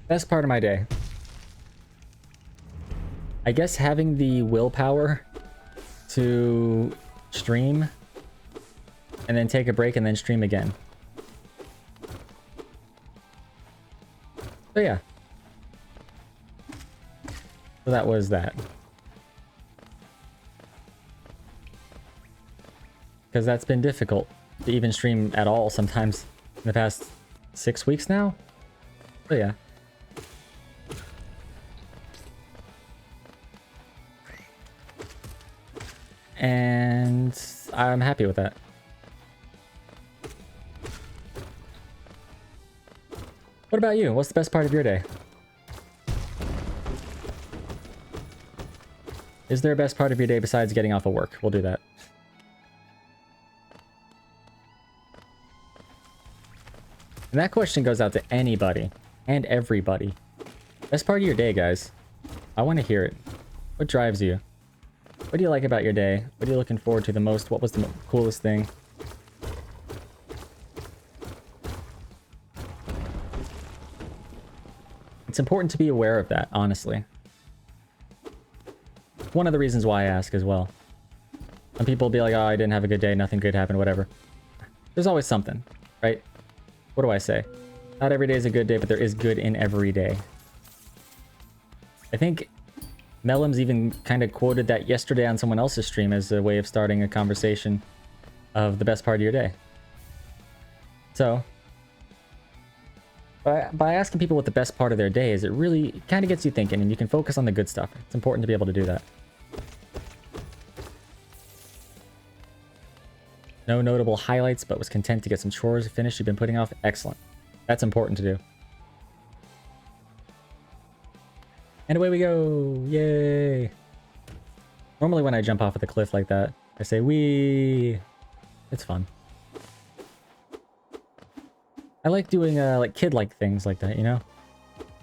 Best part of my day. I guess having the willpower to stream and then take a break and then stream again. So yeah. So that was that. Because that's been difficult to even stream at all sometimes in the past 6 weeks now. So yeah. And I'm happy with that. What about you? What's the best part of your day? Is there a best part of your day besides getting off of work? We'll do that. And that question goes out to anybody and everybody. Best part of your day, guys. I want to hear it. What drives you? What do you like about your day? What are you looking forward to the most? What was the coolest thing? It's important to be aware of that, honestly. One of the reasons why I ask as well. Some people will be like, oh, I didn't have a good day, nothing good happened, whatever. There's always something, right? What do I say? Not every day is a good day, but there is good in every day. I think Mellum's even kind of quoted that yesterday on someone else's stream as a way of starting a conversation of the best part of your day. So, by asking people what the best part of their day is, it really kind of gets you thinking, and you can focus on the good stuff. It's important to be able to do that. No notable highlights, but was content to get some chores finished you've been putting off. Excellent. That's important to do. And away we go! Yay! Normally when I jump off of the cliff like that, I say, wee! It's fun. I like doing, like, kid-like things like that, you know?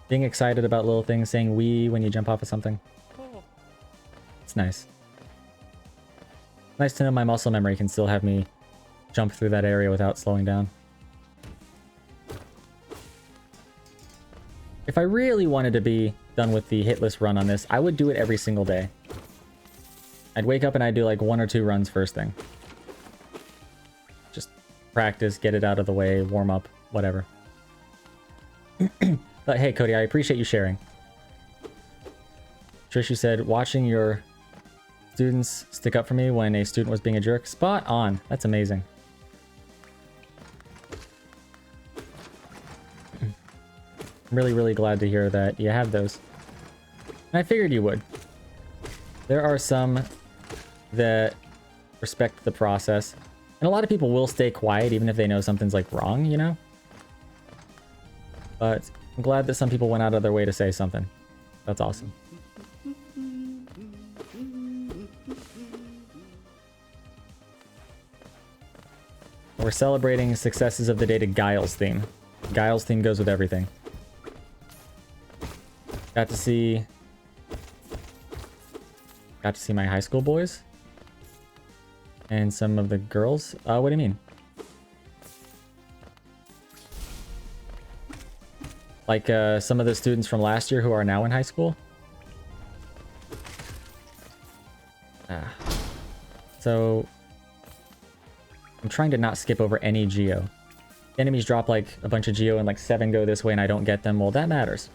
Being excited about little things, saying wee when you jump off of something. It's nice. Nice to know my muscle memory can still have me jump through that area without slowing down. If I really wanted to be done with the hitless run on this, I would do it every single day. I'd wake up and I'd do like 1 or 2 runs first thing. Just practice, get it out of the way, warm up, whatever. But hey, Cody, I appreciate you sharing. Trishu said, watching your students stick up for me when a student was being a jerk. Spot on. That's amazing. I'm really, really glad to hear that you have those. And I figured you would. There are some that respect the process. And a lot of people will stay quiet even if they know something's like wrong, you know? But I'm glad that some people went out of their way to say something. That's awesome. We're celebrating successes of the day to Guile's theme. Guile's theme goes with everything. Got to see my high school boys. And some of the girls. What do you mean? Like some of the students from last year who are now in high school? So I'm trying to not skip over any geo. Enemies drop like a bunch of geo and like 7 go this way and I don't get them. Well, that matters.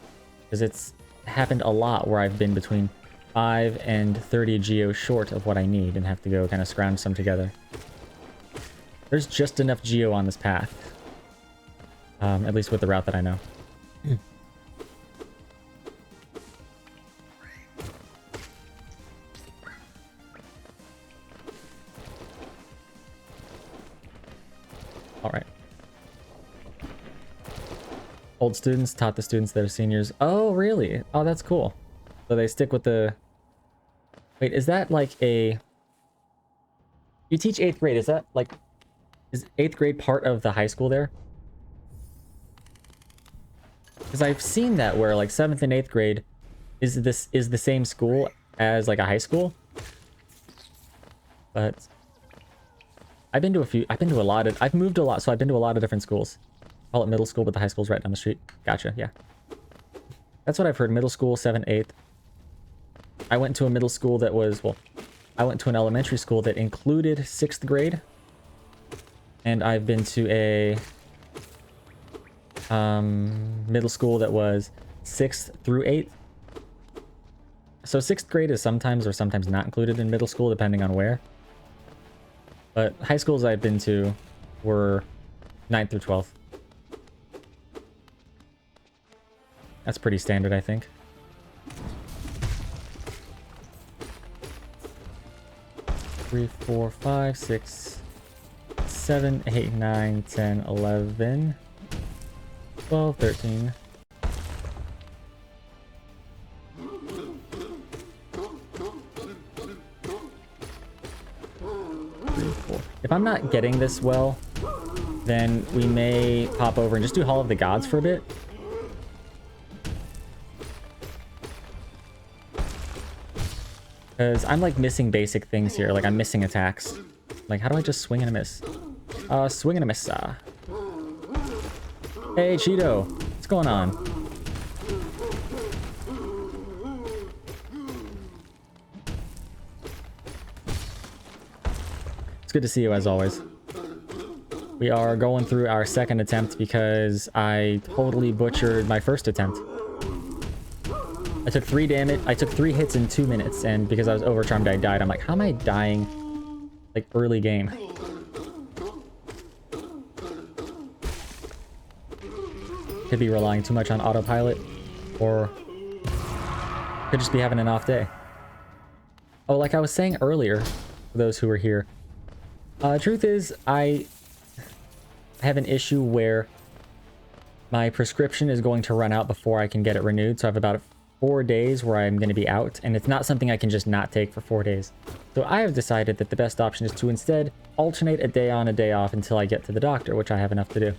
Because it's happened a lot where I've been between 5 and 30 geo short of what I need and have to go kind of scrounge some together. There's just enough geo on this path. At least with the route that I know. Alright. Old students taught the students that are seniors. Oh, really? Oh, that's cool. So they stick with the... Wait, is that like a... You teach 8th grade, is that like... Is 8th grade part of the high school there? Because I've seen that where like 7th and 8th grade is the same school as like a high school. But I've been to a lot of, I've moved a lot, so I've been to a lot of different schools. Call it middle school, but the high school's right down the street. Gotcha, yeah. That's what I've heard. Middle school, 7th, 8th. I went to a middle school that was, well, I went to an elementary school that included 6th grade. And I've been to a middle school that was 6th through 8th. So 6th grade is sometimes or sometimes not included in middle school, depending on where. But high schools I've been to were 9th through 12th. That's pretty standard, I think. Three, 4, 5, 6, 7, 8, 9, 10, 11, 12, 13. If I'm not getting this well, then we may pop over and just do Hall of the Gods for a bit. Because I'm like missing basic things here. Like I'm missing attacks. Like how do I just swing and a miss? Swing and a miss. Hey Cheeto, what's going on? It's good to see you as always. We are going through our second attempt because I totally butchered my first attempt. I took 3 damage. I took 3 hits in 2 minutes, and because I was overcharmed, I died. I'm like, how am I dying? Like early game. Could be relying too much on autopilot, or could just be having an off day. Oh, like I was saying earlier, for those who were here. Truth is, I have an issue where my prescription is going to run out before I can get it renewed. So I have about 4 days where I'm going to be out, and it's not something I can just not take for 4 days. So I have decided that the best option is to instead alternate a day on, a day off until I get to the doctor, which I have enough to do.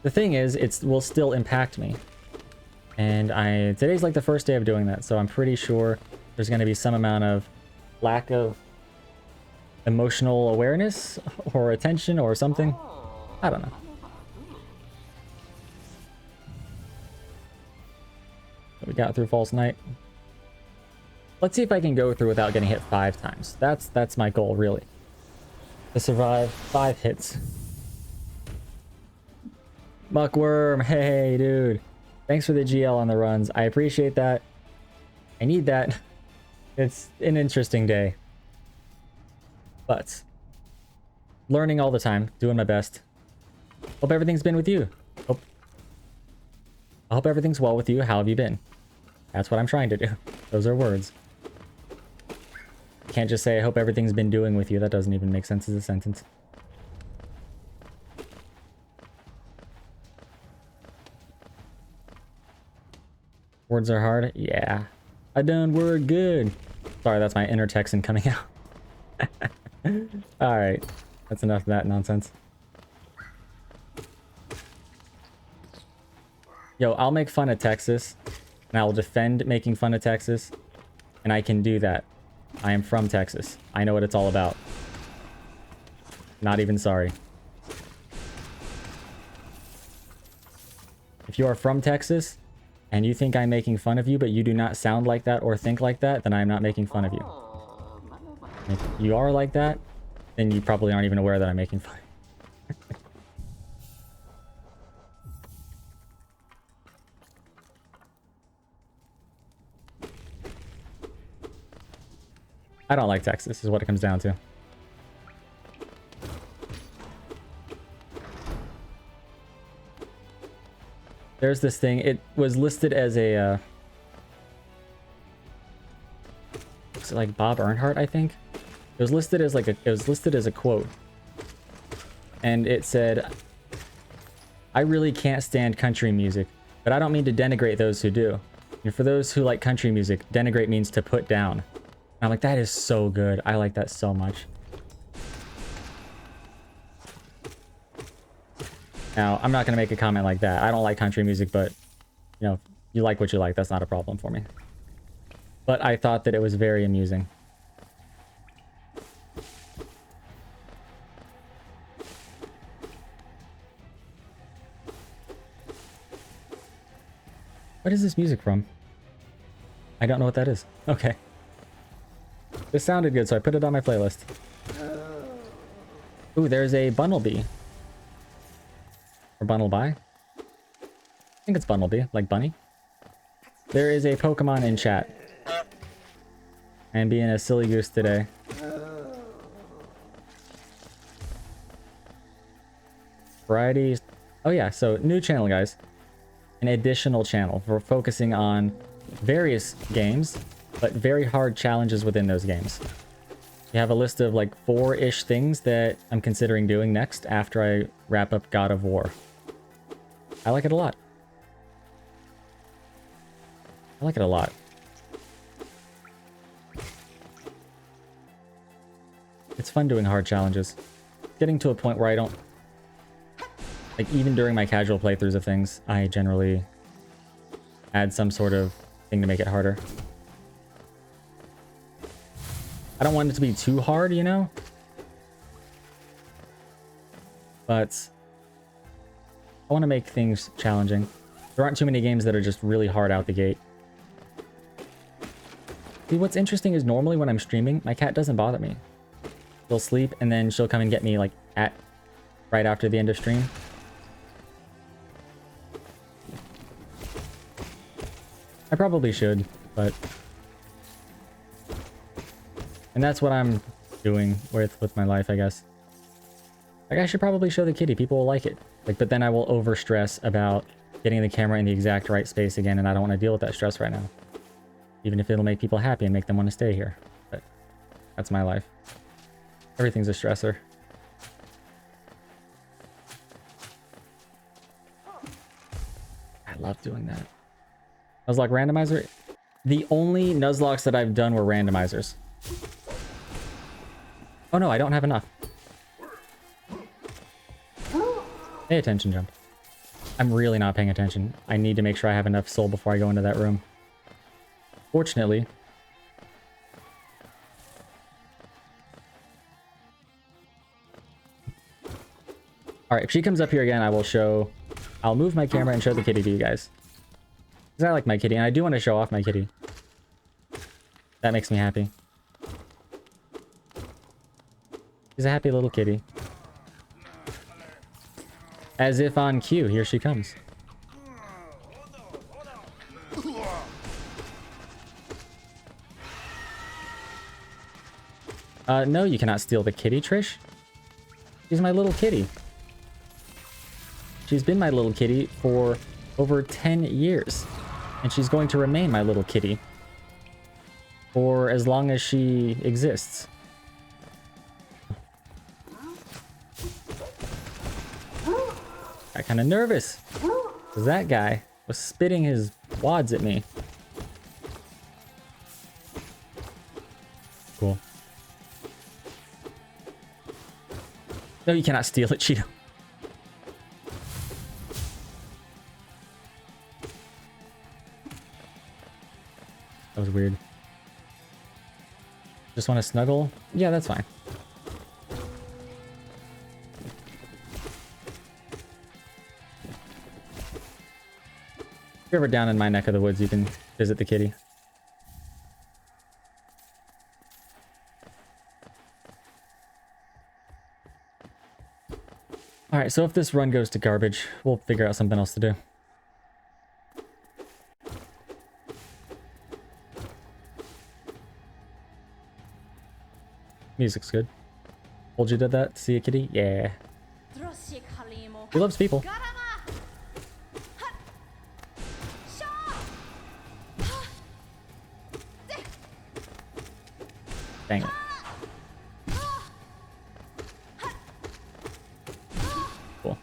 The thing is, it will still impact me. And today's like the first day of doing that, so I'm pretty sure there's going to be some amount of lack of emotional awareness or attention or something. I don't know. We got through False Night. Let's see if I can go through without getting hit 5 times. That's my goal, really. To survive 5 hits. Muckworm, hey, dude. Thanks for the GL on the runs. I appreciate that. I need that. It's an interesting day. But learning all the time, doing my best. Hope everything's been with you. I hope everything's well with you. How have you been? That's what I'm trying to do. Those are words. Can't just say, I hope everything's been doing with you. That doesn't even make sense as a sentence. Words are hard? Yeah. I done word good. Sorry, that's my inner Texan coming out. Alright. That's enough of that nonsense. Yo, I'll make fun of Texas, and I will defend making fun of Texas, and I can do that. I am from Texas. I know what it's all about. Not even sorry. If you are from Texas, and you think I'm making fun of you, but you do not sound like that or think like that, then I'm not making fun of you. If you are like that, then you probably aren't even aware that I'm making fun. I don't like Texas, is what it comes down to. There's this thing. It was listed as a... is it like Bob Earnhardt, I think? It was listed as like a... It was listed as a quote. And it said, I really can't stand country music, but I don't mean to denigrate those who do. And for those who like country music, denigrate means to put down. And I'm like, that is so good. I like that so much. Now, I'm not going to make a comment like that. I don't like country music, but, you know, you like what you like. That's not a problem for me. But I thought that it was very amusing. What is this music from? I don't know what that is. Okay. This sounded good, so I put it on my playlist. Ooh, there's a Bunnelby. Or Bunnelby. I think it's Bunnelby, like bunny. There is a Pokemon in chat. And being a silly goose today. Varieties. Oh yeah, so new channel, guys. An additional channel. We're focusing on various games, but very hard challenges within those games. We have a list of like 4-ish things that I'm considering doing next after I wrap up God of War. I like it a lot. I like it a lot. It's fun doing hard challenges. Getting to a point where I don't... Like, even during my casual playthroughs of things, I generally add some sort of thing to make it harder. I don't want it to be too hard, you know? But I want to make things challenging. There aren't too many games that are just really hard out the gate. See, what's interesting is normally when I'm streaming, my cat doesn't bother me. She'll sleep, and then she'll come and get me, like, right after the end of stream. I probably should, but... And that's what I'm doing with my life, I guess. Like, I should probably show the kitty. People will like it. Like, but then I will overstress about getting the camera in the exact right space again, and I don't want to deal with that stress right now. Even if it'll make people happy and make them want to stay here. But that's my life. Everything's a stressor. I love doing that. Nuzlocke randomizer? The only Nuzlocks that I've done were randomizers. Oh no, I don't have enough. Pay attention, Jump. I'm really not paying attention. I need to make sure I have enough soul before I go into that room. Fortunately... Alright, if she comes up here again, I will show... I'll move my camera and show the kitty to you guys. Because I like my kitty, and I do want to show off my kitty. That makes me happy. She's a happy little kitty. As if on cue, here she comes. No, you cannot steal the kitty, Trish. She's my little kitty. She's been my little kitty for over 10 years. And she's going to remain my little kitty. For as long as she exists. Got kind of nervous. Because that guy was spitting his wads at me. Cool. No, you cannot steal it, Cheeto. That was weird. Just want to snuggle? Yeah, that's fine. If you're ever down in my neck of the woods, you can visit the kitty. Alright, so if this run goes to garbage, we'll figure out something else to do. Music's good. Told you did that? See a kitty? Yeah. He loves people. Dang it. Cool.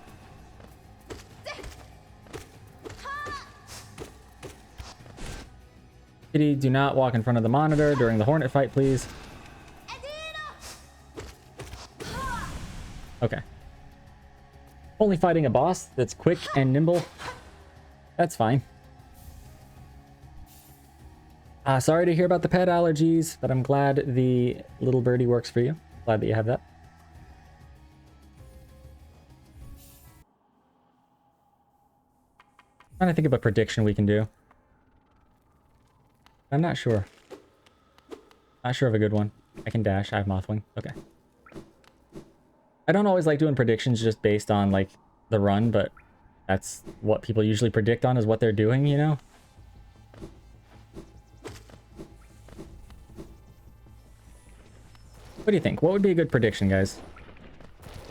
Kitty, do not walk in front of the monitor during the Hornet fight, please. Okay. Only fighting a boss that's quick and nimble. That's fine. Sorry to hear about the pet allergies, but I'm glad the little birdie works for you. Glad that you have that. Trying to think of a prediction we can do. I'm not sure. Not sure of a good one. I can dash. I have Mothwing. Okay. I don't always like doing predictions just based on, like, the run, but that's what people usually predict on is what they're doing, you know? What do you think? What would be a good prediction, guys?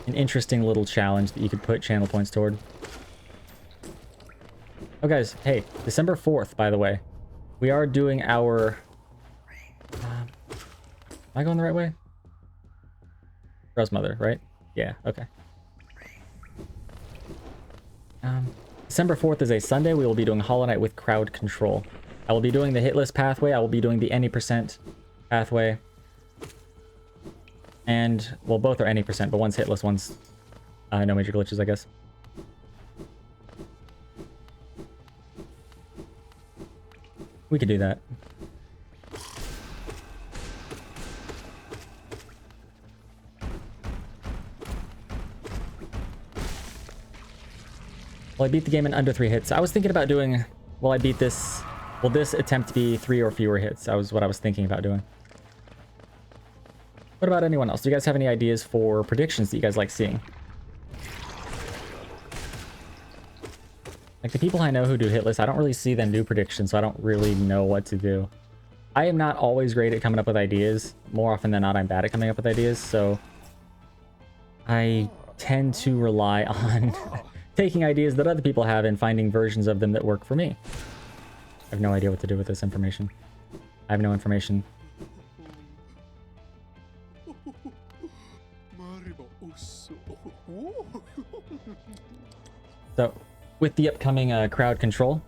An interesting little challenge that you could put channel points toward. Oh, guys, hey, December 4th, by the way. We are doing our... am I going the right way? Girl's mother, right? Yeah, okay. December 4th is a Sunday. We will be doing Hollow Knight with crowd control. I will be doing the Hitless pathway. I will be doing the any percent pathway. And, well, both are any percent, but one's Hitless, one's no major glitches, I guess. We could do that. Well, I beat the game in under 3 hits. I was thinking about doing... Well, I beat this... Will this attempt to be 3 or fewer hits? That was what I was thinking about doing. What about anyone else? Do you guys have any ideas for predictions that you guys like seeing? Like, the people I know who do Hitless, I don't really see them do predictions, so I don't really know what to do. I am not always great at coming up with ideas. More often than not, I'm bad at coming up with ideas, so... I tend to rely on taking ideas that other people have and finding versions of them that work for me. I have no idea what to do with this information. I have no information. So, with the upcoming crowd control,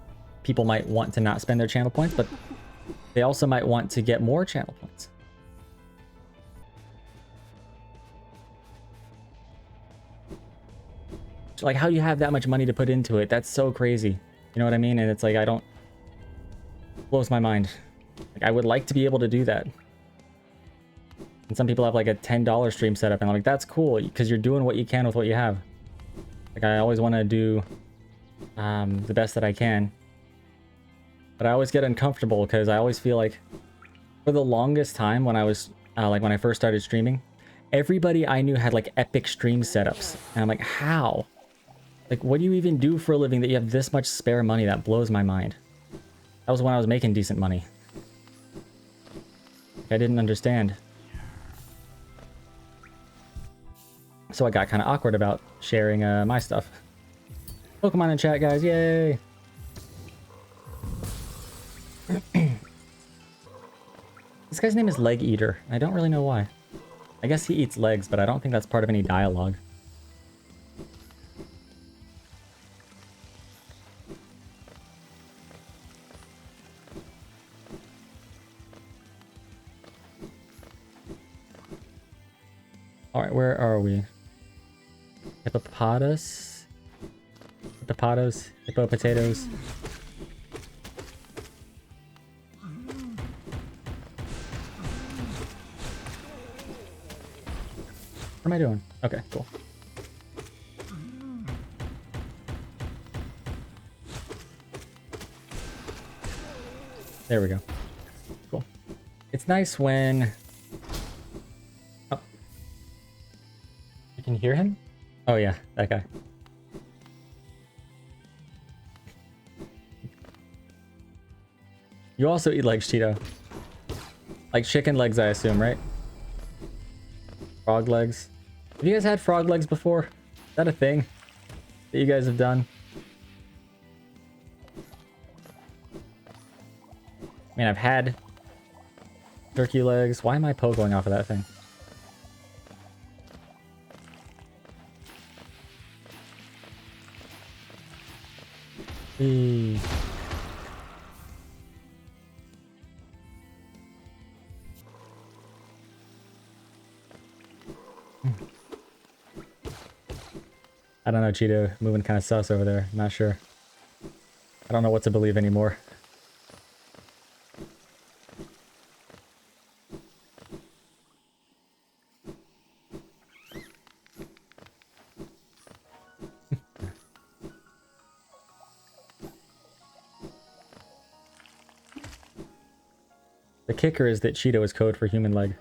people might want to not spend their channel points, but they also might want to get more channel points. Like, how do you have that much money to put into it? That's so crazy. You know what I mean? And it's like, I don't... Blows my mind. Like, I would like to be able to do that. And some people have like a $10 stream setup, and I'm like, that's cool, because you're doing what you can with what you have. Like, I always want to do the best that I can. But I always get uncomfortable, because I always feel like, for the longest time when I was, like when I first started streaming, everybody I knew had like epic stream setups. And I'm like, how? Like, what do you even do for a living that you have this much spare money? That blows my mind. That was when I was making decent money. I didn't understand. So I got kind of awkward about sharing my stuff. Pokemon in chat, guys. Yay! This guy's name is Leg Eater. I don't really know why. I guess he eats legs, but I don't think that's part of any dialogue. Alright, where are we? Hippopotamus? Hippopotos? Hippo potatoes? What am I doing? Okay, cool. There we go. Cool. It's nice when... Oh. You can hear him? Oh yeah, that guy. You also eat legs, Cheeto. Like chicken legs, I assume, right? Frog legs. Have you guys had frog legs before? Is that a thing that you guys have done? I mean, I've had turkey legs. Why am I going off of that thing? Eee. I don't know, Cheeto. Moving kind of sus over there. Not sure. I don't know what to believe anymore. The kicker is that Cheeto is code for human leg.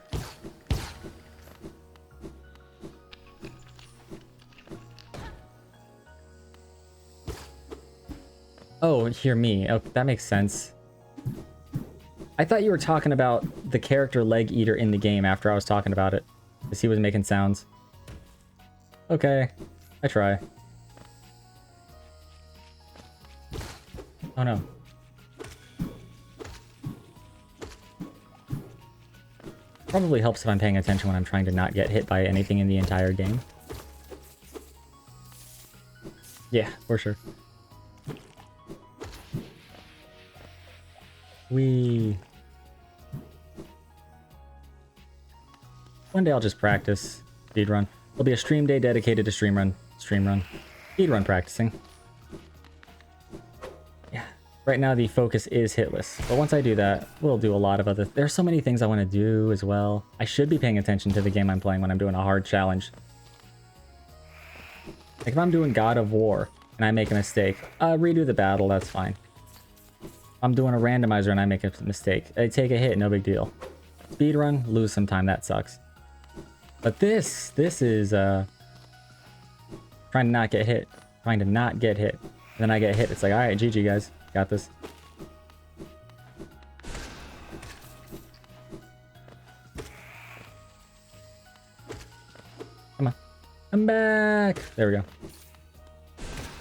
Oh, hear me. Oh, that makes sense. I thought you were talking about the character leg eater in the game after I was talking about it. Because he was making sounds. Okay. I try. Oh no. Probably helps if I'm paying attention when I'm trying to not get hit by anything in the entire game. Yeah, for sure. One day I'll just practice speedrun. There'll be a stream day dedicated to streamrun. Speedrun practicing. Yeah. Right now the focus is Hitless. But once I do that, we'll do a lot of other... There's so many things I want to do as well. I should be paying attention to the game I'm playing when I'm doing a hard challenge. Like if I'm doing God of War and I make a mistake, redo the battle, that's fine. I'm doing a randomizer and I make a mistake. I take a hit, no big deal. Speedrun, lose some time, that sucks. But this is trying to not get hit. Trying to not get hit. And then I get hit. It's like, alright, GG guys. Got this. Come on. I'm back. There we go.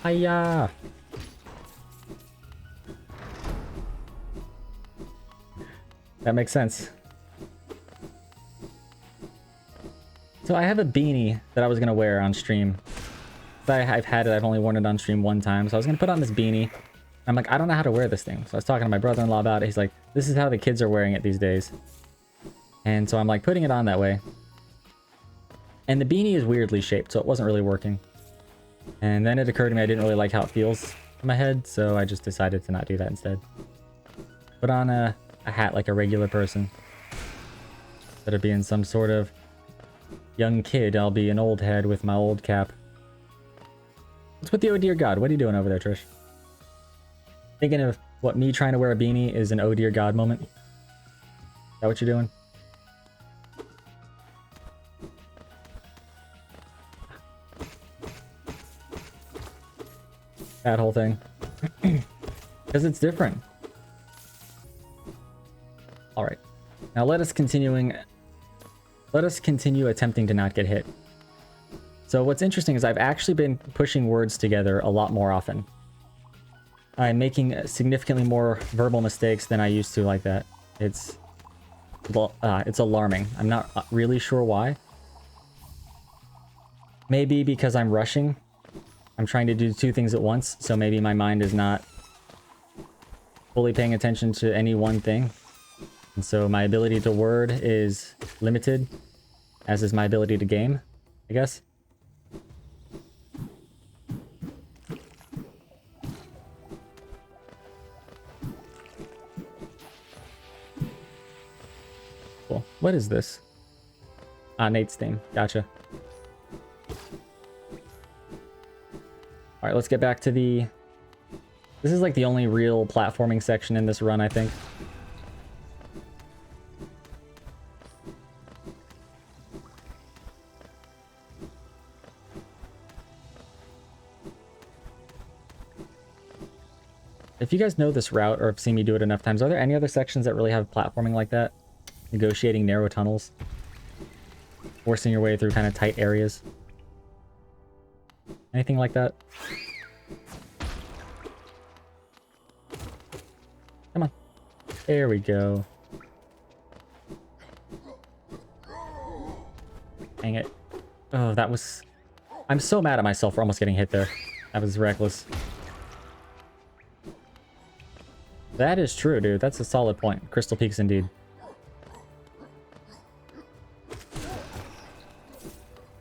Hiya. That makes sense. So I have a beanie that I was going to wear on stream. I've had it, I've only worn it on stream one time. So I was going to put on this beanie. I'm like, I don't know how to wear this thing. So I was talking to my brother-in-law about it. He's like, this is how the kids are wearing it these days. And so I'm like putting it on that way. And the beanie is weirdly shaped, so it wasn't really working. And then it occurred to me I didn't really like how it feels in my head. So I just decided to not do that instead. Put on a hat like a regular person. Instead of being some sort of young kid, I'll be an old head with my old cap. What's with the oh dear god? What are you doing over there, Trish? Thinking of what, me trying to wear a beanie is an oh dear god moment? Is that what you're doing? That whole thing. Because it's different. Alright. Now let us continue attempting to not get hit. So what's interesting is I've actually been pushing words together a lot more often. I'm making significantly more verbal mistakes than I used to like that. It's alarming. I'm not really sure why. Maybe because I'm rushing. I'm trying to do two things at once, so maybe my mind is not fully paying attention to any one thing. And so my ability to word is limited, as is my ability to game, I guess. Cool. What is this? Ah, Nate's theme. Gotcha. Alright, let's get back to the... This is like the only real platforming section in this run, I think. If you guys know this route or have seen me do it enough times, are there any other sections that really have platforming like that? Negotiating narrow tunnels? Forcing your way through kind of tight areas? Anything like that? Come on. There we go. Dang it. Oh, that was... I'm so mad at myself for almost getting hit there. That was reckless. That is true, dude. That's a solid point. Crystal Peaks indeed.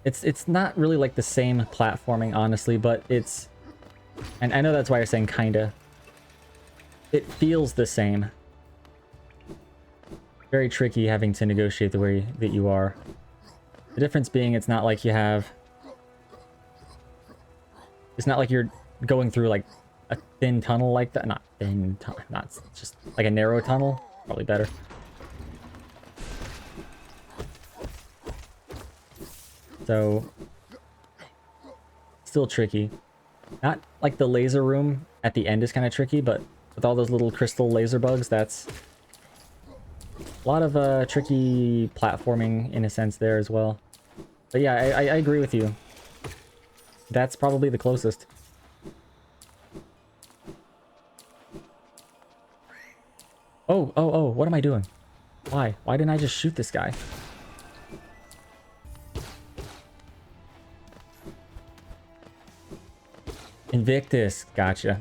It's not really like the same platforming, honestly, but it's... And I know that's why you're saying kinda. It feels the same. Very tricky having to negotiate the way that you are. The difference being it's not like you have... It's not like you're going through like a thin tunnel like that. Not thin tunnel, not just like a narrow tunnel. Probably better. So, still tricky. Not like the laser room at the end is kind of tricky, but with all those little crystal laser bugs, that's a lot of tricky platforming in a sense there as well. But yeah, I agree with you. That's probably the closest. Oh, what am I doing? Why? Why didn't I just shoot this guy? Invictus, gotcha.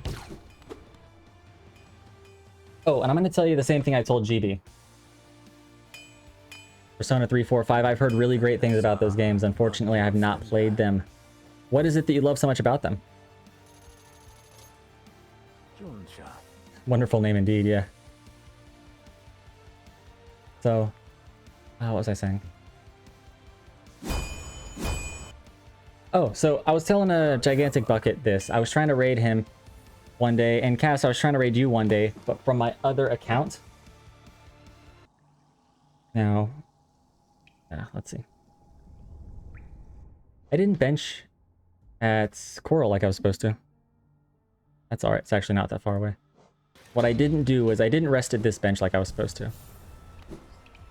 Oh, and I'm going to tell you the same thing I told GB. Persona 3, 4, 5, I've heard really great things about those games. Unfortunately, I have not played them. What is it that you love so much about them? Wonderful name indeed, yeah. So, what was I saying? Oh, so I was telling a Gigantic Bucket this. I was trying to raid him one day, and Cass, I was trying to raid you one day, but from my other account. Now, let's see. I didn't bench at Coral like I was supposed to. That's alright, it's actually not that far away. What I didn't do is I didn't rest at this bench like I was supposed to.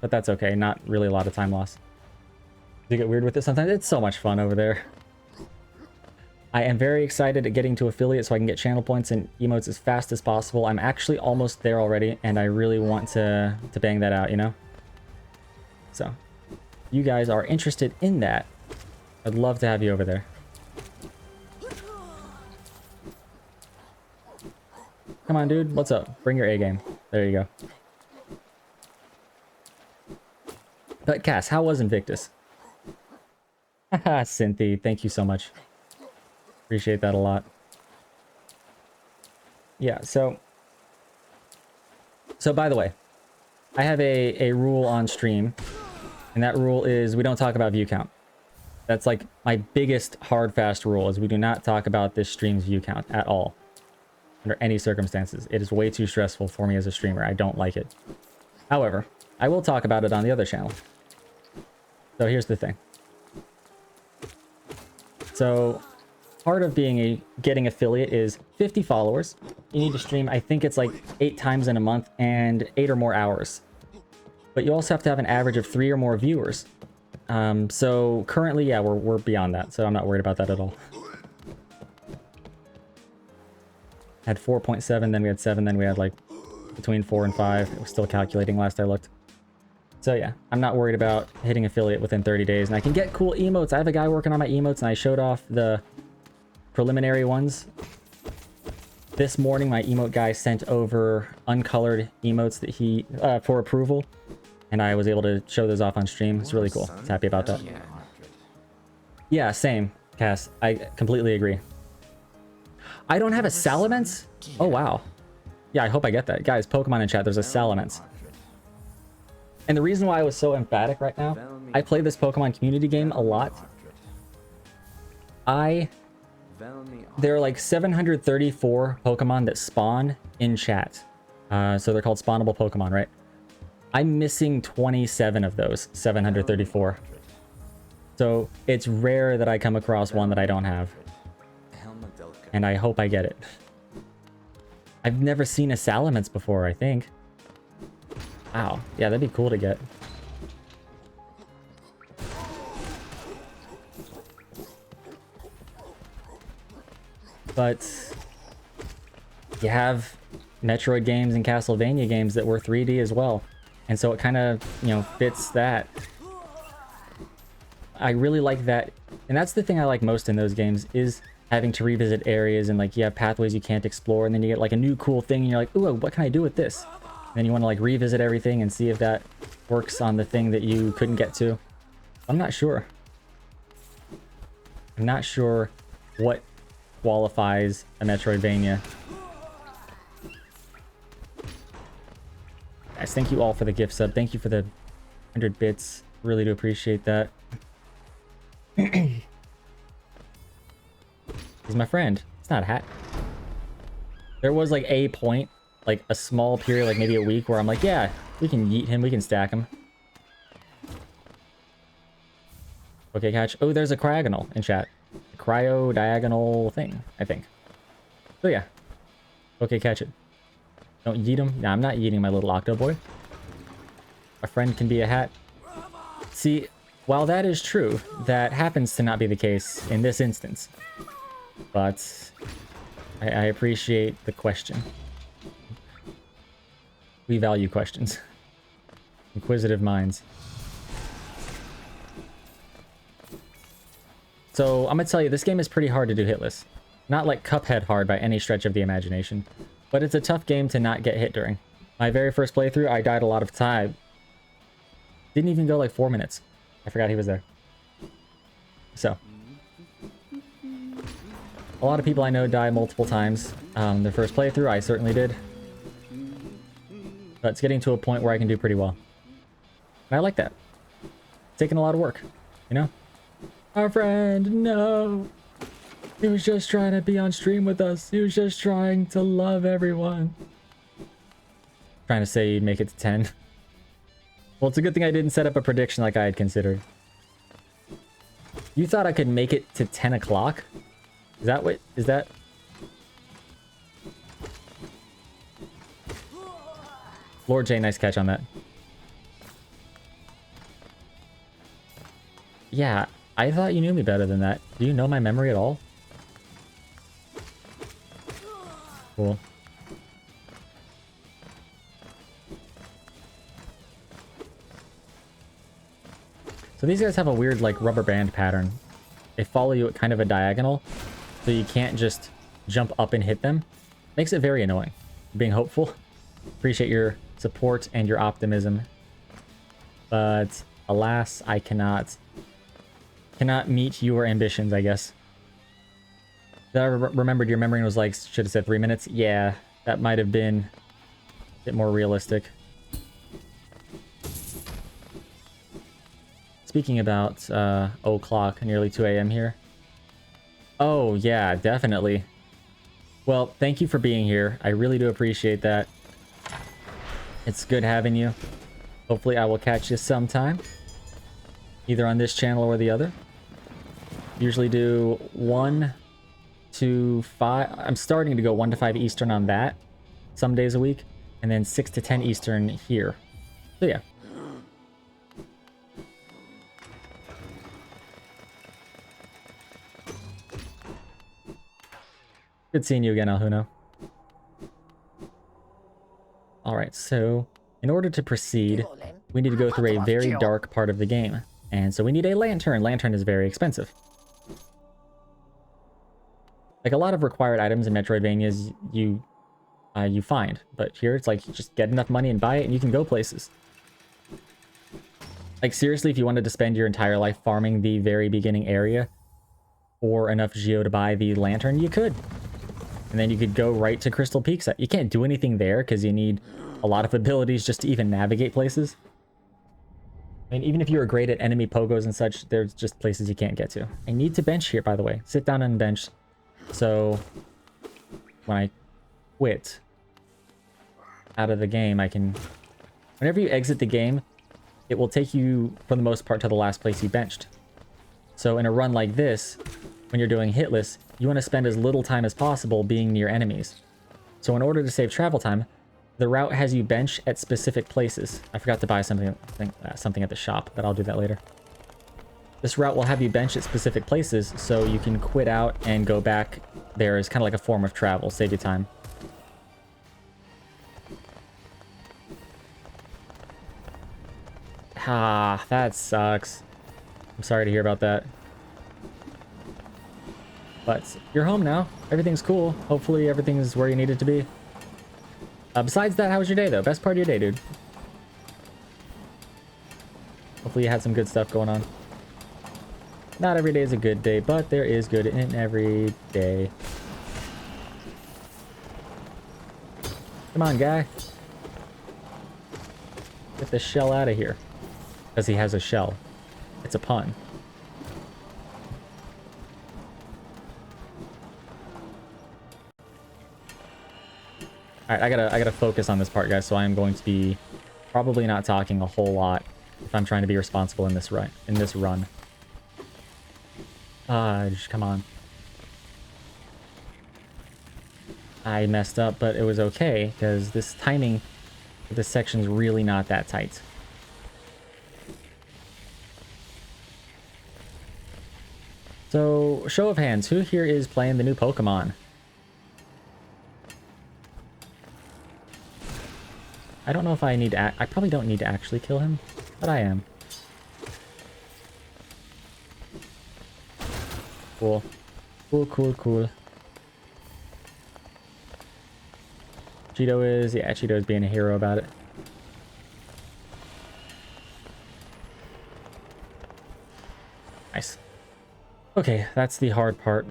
But that's okay, not really a lot of time loss. You get weird with it sometimes? It's so much fun over there. I am very excited at getting to affiliate so I can get channel points and emotes as fast as possible. I'm actually almost there already, and I really want to bang that out, you know? So, you guys are interested in that. I'd love to have you over there. Come on, dude. What's up? Bring your A game. There you go. But Cass, how was Invictus? Haha, Cynthia, thank you so much. Appreciate that a lot. Yeah, so by the way, I have a rule on stream, and that rule is we don't talk about view count. That's like my biggest hard fast rule, is we do not talk about this stream's view count at all, under any circumstances. It is way too stressful for me as a streamer. I don't like it. However, I will talk about it on the other channel. So here's the thing. So part of getting affiliate is 50 followers. You need to stream, I think it's like 8 times in a month and 8 or more hours. But you also have to have an average of 3 or more viewers. So currently, yeah, we're beyond that, so I'm not worried about that at all. Had 4.7, then we had 7, then we had like between 4 and 5. It was still calculating last I looked. So yeah, I'm not worried about hitting affiliate within 30 days, and I can get cool emotes. I have a guy working on my emotes, and I showed off the preliminary ones. This morning, my emote guy sent over uncolored emotes that he for approval, and I was able to show those off on stream. It's really cool. I was happy about that. Yeah, same, Cass. I completely agree. I don't have a Salamence? Oh, wow. Yeah, I hope I get that. Guys, Pokemon in chat, there's a Salamence. And the reason why I was so emphatic right now, I play this Pokemon community game a lot. There are like 734 Pokemon that spawn in chat. So they're called spawnable Pokemon, right? I'm missing 27 of those 734. So it's rare that I come across one that I don't have. And I hope I get it. I've never seen a Salamence before, I think. Wow. Yeah, that'd be cool to get. But you have Metroid games and Castlevania games that were 3D as well. And so it kind of, you know, fits that. I really like that. And that's the thing I like most in those games, is having to revisit areas, and like you have pathways you can't explore, and then you get like a new cool thing and you're like, ooh, what can I do with this? And then you want to like revisit everything and see if that works on the thing that you couldn't get to. I'm not sure. I'm not sure what qualifies a Metroidvania. Guys, thank you all for the gift sub. Thank you for the 100 bits. Really do appreciate that. He's my friend. It's not a hat. There was like a point, like a small period, like maybe a week, where I'm like, yeah, we can yeet him, we can stack him. Okay, catch. Oh, there's a cryogonal in chat. A cryo-diagonal thing, I think. So yeah. Okay, catch it. Don't yeet him. Nah, I'm not yeeting my little octo boy. A friend can be a hat. See, while that is true, that happens to not be the case in this instance. But I appreciate the question. We value questions. Inquisitive minds. So, I'm gonna tell you, this game is pretty hard to do hitless. Not like Cuphead hard by any stretch of the imagination. But it's a tough game to not get hit during. My very first playthrough, I died a lot of time. Didn't even go like 4 minutes. I forgot he was there. So. A lot of people I know die multiple times. Their first playthrough, I certainly did. But it's getting to a point where I can do pretty well. And I like that. It's taking a lot of work, you know? Our friend, no! He was just trying to be on stream with us. He was just trying to love everyone. Trying to say you'd make it to 10. Well, it's a good thing I didn't set up a prediction like I had considered. You thought I could make it to 10 o'clock? Is that what... Is that... Lord J, nice catch on that. Yeah, I thought you knew me better than that. Do you know my memory at all? Cool. So these guys have a weird, like, rubber band pattern. They follow you at kind of a diagonal, so you can't just jump up and hit them. Makes it very annoying. Being hopeful. Appreciate your support and your optimism. But, alas, I cannot meet your ambitions, I guess. I remembered your memory was like, should have said 3 minutes. Yeah, that might have been a bit more realistic. Speaking about o'clock, nearly 2 a.m. here. Oh, yeah, definitely. Well, thank you for being here. I really do appreciate that. It's good having you. Hopefully I will catch you sometime. Either on this channel or the other. Usually do 1 to 5. I'm starting to go 1 to 5 Eastern on that. Some days a week. And then 6 to 10 Eastern here. So yeah. Good seeing you again, Alhuno. Alright, so in order to proceed, we need to go through a very dark part of the game. And so we need a lantern. Lantern is very expensive. Like a lot of required items in Metroidvanias you find. But here it's like you just get enough money and buy it and you can go places. Like seriously, if you wanted to spend your entire life farming the very beginning area or enough Geo to buy the lantern, you could. And then you could go right to Crystal Peaks. You can't do anything there because you need a lot of abilities just to even navigate places. I mean, even if you were great at enemy pogos and such, there's just places you can't get to. I need to bench here, by the way. Sit down and bench. So when I quit out of the game, I can... Whenever you exit the game, it will take you, for the most part, to the last place you benched. So in a run like this, when you're doing hitless, you want to spend as little time as possible being near enemies. So in order to save travel time, the route has you bench at specific places. I forgot to buy something at the shop, but I'll do that later. This route will have you bench at specific places, so you can quit out and go back there as kind of like a form of travel, save you time. Ah, that sucks. I'm sorry to hear about that. But you're home now. Everything's cool. Hopefully everything's where you need it to be. Besides that, how was your day, though? Best part of your day, dude. Hopefully you had some good stuff going on. Not every day is a good day, but there is good in every day. Come on, guy. Get the shell out of here. Because he has a shell. It's a pun. Alright, I gotta focus on this part, guys, so I am going to be probably not talking a whole lot if I'm trying to be responsible in this run. Fudge, come on. I messed up, but it was okay, because this timing for this section's really not that tight. So, show of hands, who here is playing the new Pokemon? I don't know if I need to... I probably don't need to actually kill him, but I am. Cool. Cool, cool, cool. Cheeto is... Yeah, Cheeto's being a hero about it. Nice. Okay, that's the hard part.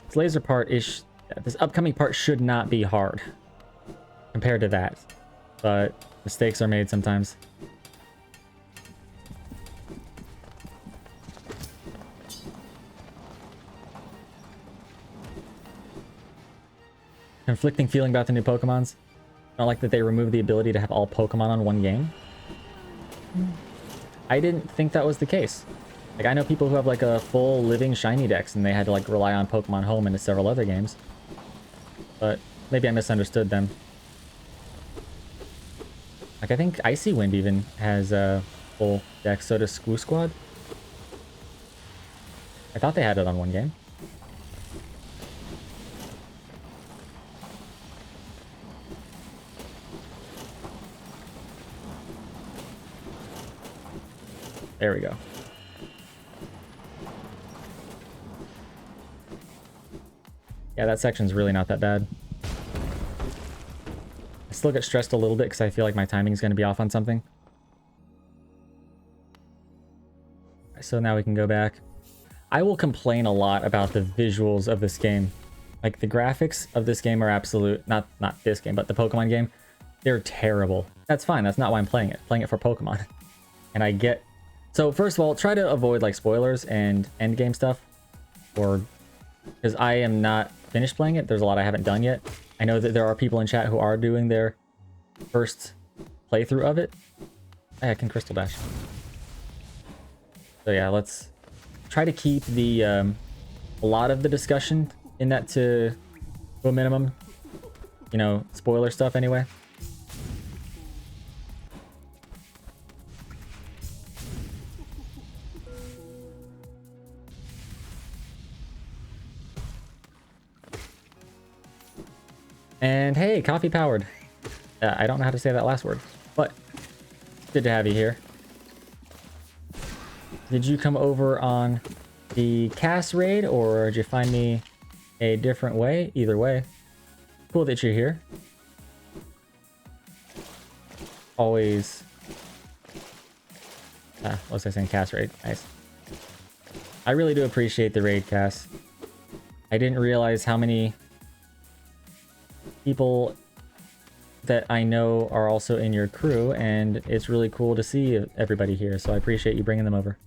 This laser part is... This upcoming part should not be hard compared to that. But mistakes are made sometimes. Conflicting feeling about the new Pokemons. I don't like that they removed the ability to have all Pokemon on one game. I didn't think that was the case. Like, I know people who have like a full living shiny dex and they had to like rely on Pokemon Home into several other games. But maybe I misunderstood them. Like, I think Icy Wind even has a full dex, so does Squoo Squad. I thought they had it on one game. There we go. Yeah, that section's really not that bad. I still get stressed a little bit because I feel like my timing's going to be off on something. So now we can go back. I will complain a lot about the visuals of this game. Like, the graphics of this game are absolute... Not this game, but the Pokemon game. They're terrible. That's fine. That's not why I'm playing it. Playing it for Pokemon. And I get... So, first of all, try to avoid, like, spoilers and endgame stuff. Or... Because I am not finished playing it. There's a lot I haven't done yet. I know that there are people in chat who are doing their first playthrough of it. Hey, I can Crystal Dash. So yeah, let's try to keep the a lot of the discussion in that to a minimum. You know, spoiler stuff anyway. And hey, coffee powered. I don't know how to say that last word, but good to have you here. Did you come over on the Cass raid, or did you find me a different way? Either way, cool that you're here. Always. What was I saying? Cass raid. Nice. I really do appreciate the raid, Cass. I didn't realize how many people that I know are also in your crew, and it's really cool to see everybody here, so I appreciate you bringing them over.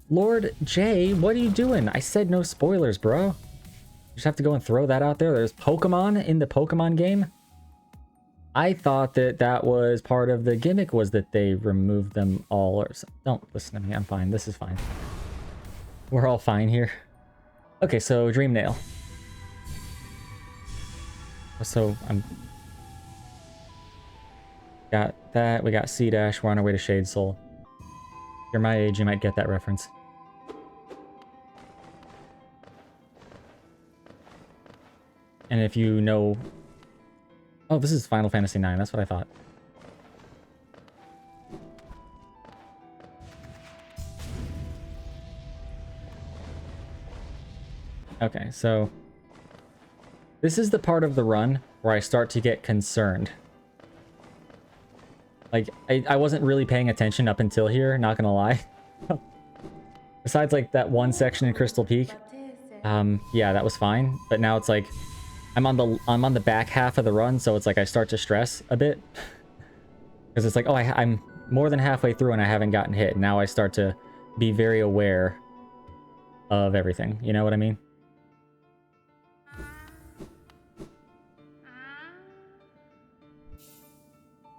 Lord J, what are you doing? I said no spoilers, bro. You just have to go and throw that out there. There's Pokemon in the Pokemon game. I thought that that was part of the gimmick, was that they removed them all, or something. Don't listen to me, I'm fine. This is fine. We're all fine here. Okay, so Dream Nail. So I'm got that. We got C Dash. We're on our way to Shade Soul. If you're my age, you might get that reference. And if you know... Oh, this is Final Fantasy IX. That's what I thought. Okay, so... This is the part of the run where I start to get concerned. Like, I wasn't really paying attention up until here, not gonna lie. Besides, like, that one section in Crystal Peak. Yeah, that was fine. But now it's like, I'm on the back half of the run, so it's like I start to stress a bit. Because it's like, oh, I'm more than halfway through and I haven't gotten hit. Now I start to be very aware of everything. You know what I mean?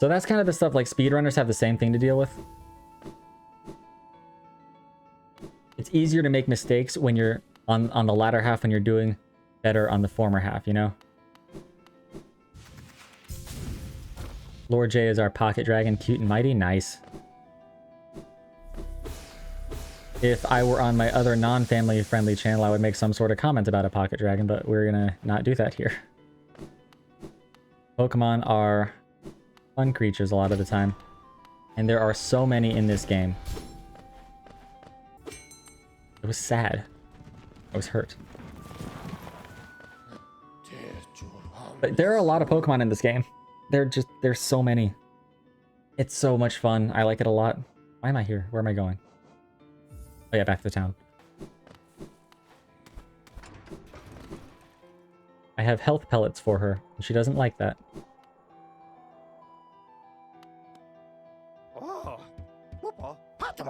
So that's kind of the stuff, like, speedrunners have the same thing to deal with. it's easier to make mistakes when you're on the latter half when you're doing better on the former half, you know? Lord J is our pocket dragon, cute and mighty. Nice. If I were on my other non-family friendly channel, I would make some sort of comment about a pocket dragon, but we're gonna not do that here. Pokemon are fun creatures a lot of the time. And there are so many in this game. It was sad. I was hurt. But there are a lot of Pokemon in this game. There's so many. It's so much fun. I like it a lot. Why am I here? Where am I going? Oh yeah, back to the town. I have health pellets for her, and she doesn't like that.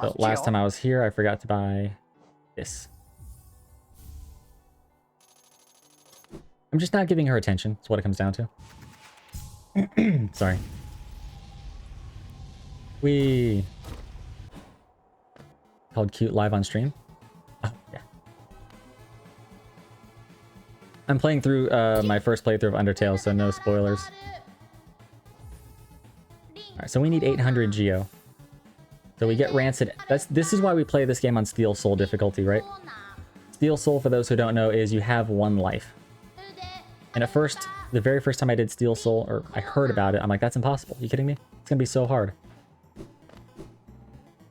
So last time I was here, I forgot to buy this. I'm just not giving her attention. That's what it comes down to. Sorry. We called cute live on stream. Oh yeah. I'm playing through my first playthrough of Undertale, so no spoilers. All right, so we need 800 Geo. So we get Rancid. This is why we play this game on Steel Soul difficulty, right? Steel Soul, for those who don't know, is you have 1 life. And at first, the very first time I did Steel Soul, or I heard about it, I'm like, that's impossible. You kidding me? It's gonna be so hard.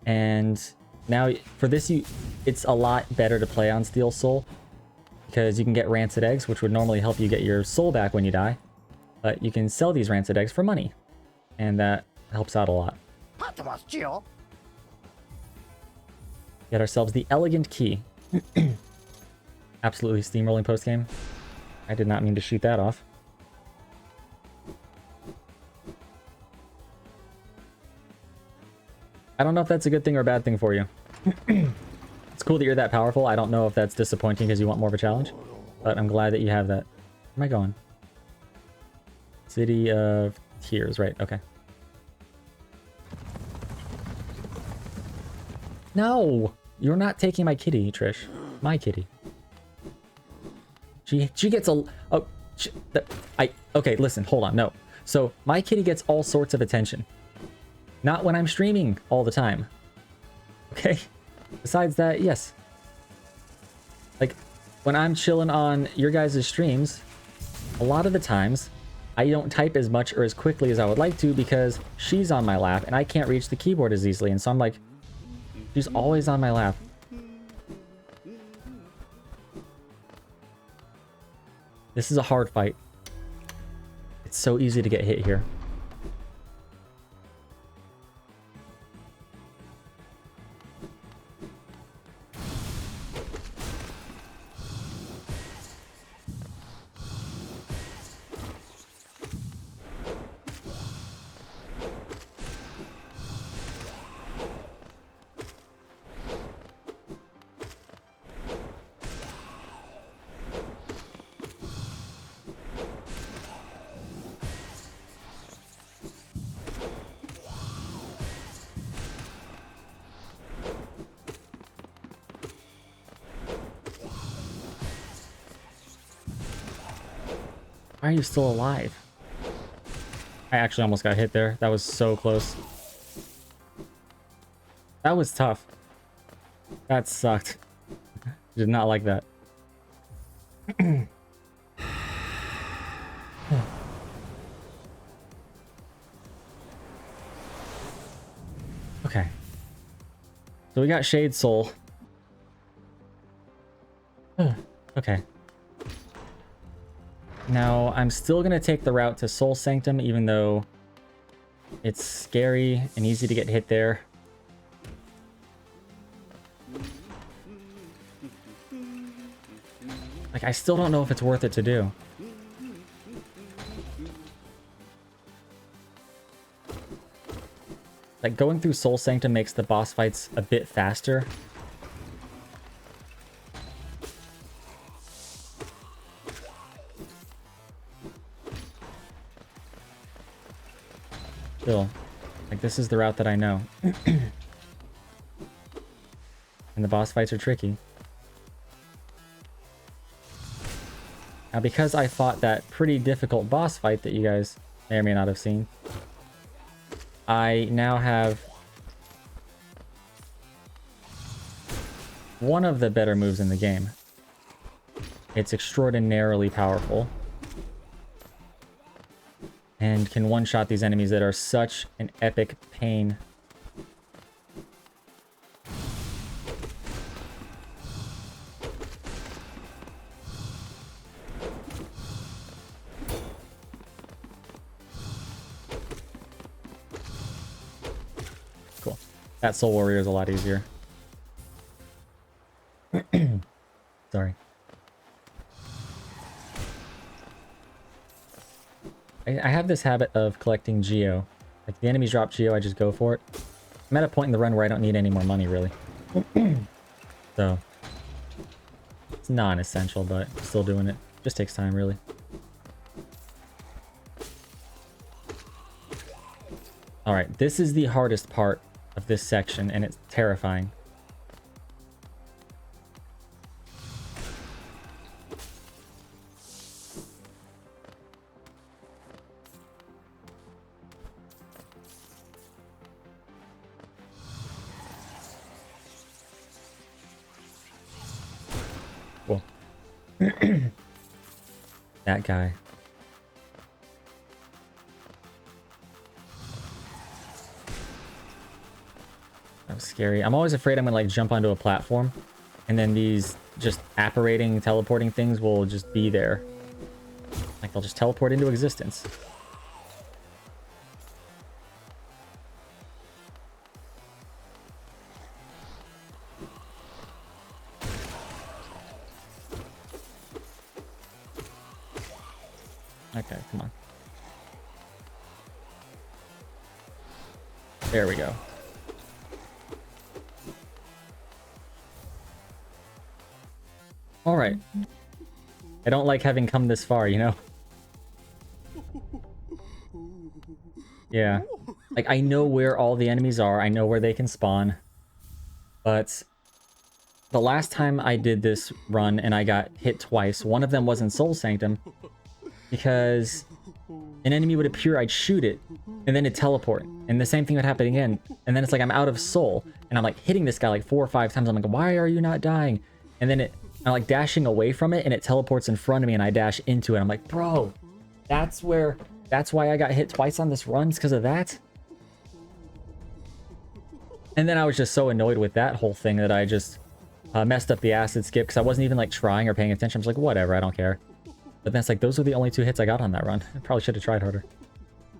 And now for this, it's a lot better to play on Steel Soul because you can get Rancid Eggs, which would normally help you get your soul back when you die. But you can sell these Rancid Eggs for money, and that helps out a lot. Get ourselves the Elegant Key. Absolutely steamrolling post-game. I did not mean to shoot that off. I don't know if that's a good thing or a bad thing for you. It's cool that you're that powerful. I don't know if that's disappointing because you want more of a challenge. But I'm glad that you have that. Where am I going? City of Tears, right? Okay. No! You're not taking my kitty, Trish. My kitty. She gets a... Oh, okay, listen, hold on, no. So, my kitty gets all sorts of attention. Not when I'm streaming all the time. Okay? Besides that, yes. Like, when I'm chilling on your guys' streams, a lot of the times, I don't type as much or as quickly as I would like to because she's on my lap and I can't reach the keyboard as easily. And so I'm like, she's always on my lap. This is a hard fight. It's so easy to get hit here. Why are you still alive? I actually almost got hit there. That was so close. That was tough. That sucked. Did not like that. Okay. So we got Shade Soul. Okay. Now, I'm still going to take the route to Soul Sanctum, even though it's scary and easy to get hit there. Like, I still don't know if it's worth it to do. Like, going through Soul Sanctum makes the boss fights a bit faster. Still, like, this is the route that I know. And the boss fights are tricky. Now, because I fought that pretty difficult boss fight that you guys may or may not have seen, I now have one of the better moves in the game. It's extraordinarily powerful and can one-shot these enemies that are such an epic pain. Cool. That Soul Warrior is a lot easier. Sorry. I have this habit of collecting Geo. Like, the enemies drop Geo, I just go for it. I'm at a point in the run where I don't need any more money, really. So, it's non-essential, but still doing it. Just takes time, really. Alright, this is the hardest part of this section, and it's terrifying. Cool. That guy. That was scary. I'm always afraid I'm gonna like jump onto a platform and then these just apparating, teleporting things will just be there. Like they'll just teleport into existence. Okay, come on. There we go. All right. I don't like having come this far, you know? Yeah. Like, I know where all the enemies are. I know where they can spawn. But the last time I did this run and I got hit twice, one of them was in Soul Sanctum because an enemy would appear, I'd shoot it, and then it'd teleport. And the same thing would happen again. And then it's like I'm out of soul. And I'm like hitting this guy like 4 or 5 times. I'm like, why are you not dying? And then I'm like dashing away from it and it teleports in front of me and I dash into it. I'm like, bro, that's why I got hit twice on this run, because of that. And then I was just so annoyed with that whole thing that I just messed up the acid skip because I wasn't even like trying or paying attention. I was like, whatever, I don't care. But then it's like, those were the only 2 hits I got on that run. I probably should have tried harder.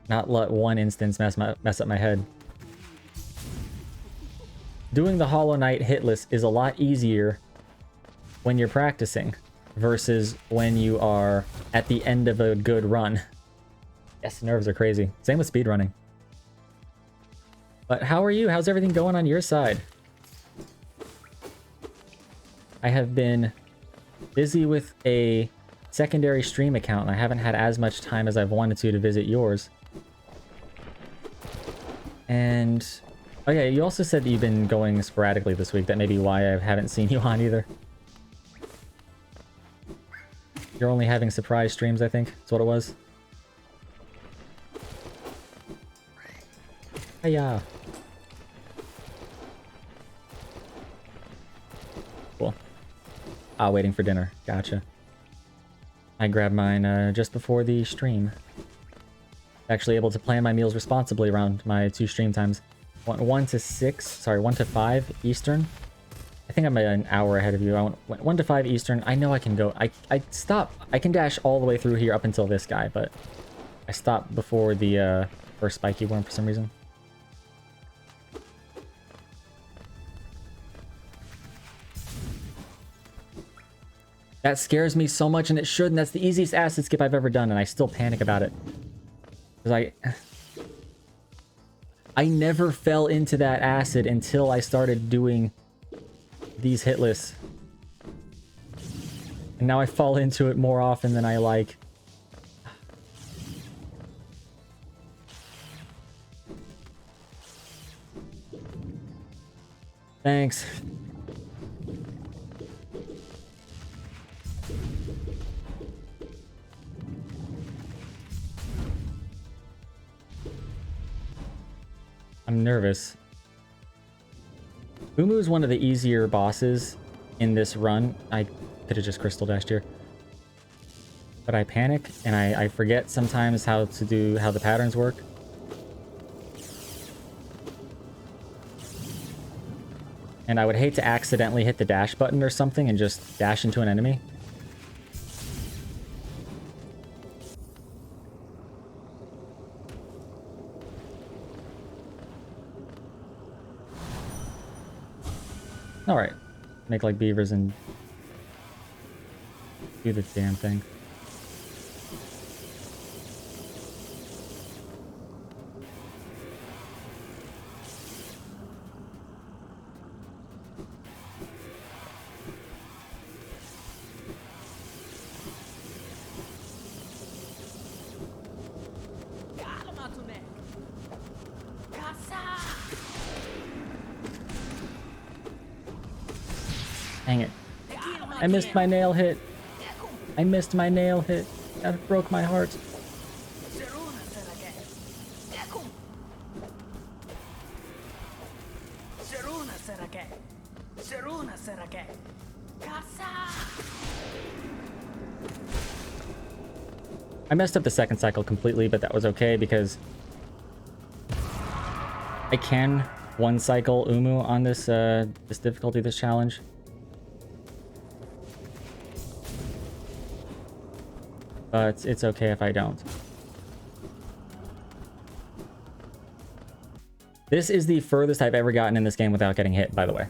Not let one instance mess up my head. Doing the Hollow Knight hitless is a lot easier when you're practicing versus when you are at the end of a good run. Yes, nerves are crazy. Same with speedrunning. But how are you? How's everything going on your side? I have been busy with a secondary stream account and I haven't had as much time as I've wanted to visit yours. And oh yeah, you also said that you've been going sporadically this week. That may be why I haven't seen you on either. You're only having surprise streams, I think. That's what it was. Hiya. Cool. Ah, waiting for dinner. Gotcha. I grabbed mine just before the stream. Actually able to plan my meals responsibly around my 2 stream times. 1 to 5 Eastern. I think I'm an hour ahead of you. I went 1 to 5 Eastern. I know I can go. I stop. I can dash all the way through here up until this guy, but I stopped before the first spiky worm for some reason. That scares me so much, and it shouldn't. That's the easiest acid skip I've ever done, and I still panic about it. Because I never fell into that acid until I started doing these hitless. And now I fall into it more often than I like. Thanks. I'm nervous. Umu is one of the easier bosses in this run. I could have just crystal dashed here. But I panic, and I forget sometimes how the patterns work. And I would hate to accidentally hit the dash button or something and just dash into an enemy. Alright. Make like beavers and do the damn thing. Dang it. I missed my nail hit. I missed my nail hit. That broke my heart. I messed up the second cycle completely, but that was okay because I can one cycle Umu on this this difficulty, this challenge. But it's okay if I don't. This is the furthest I've ever gotten in this game without getting hit, by the way.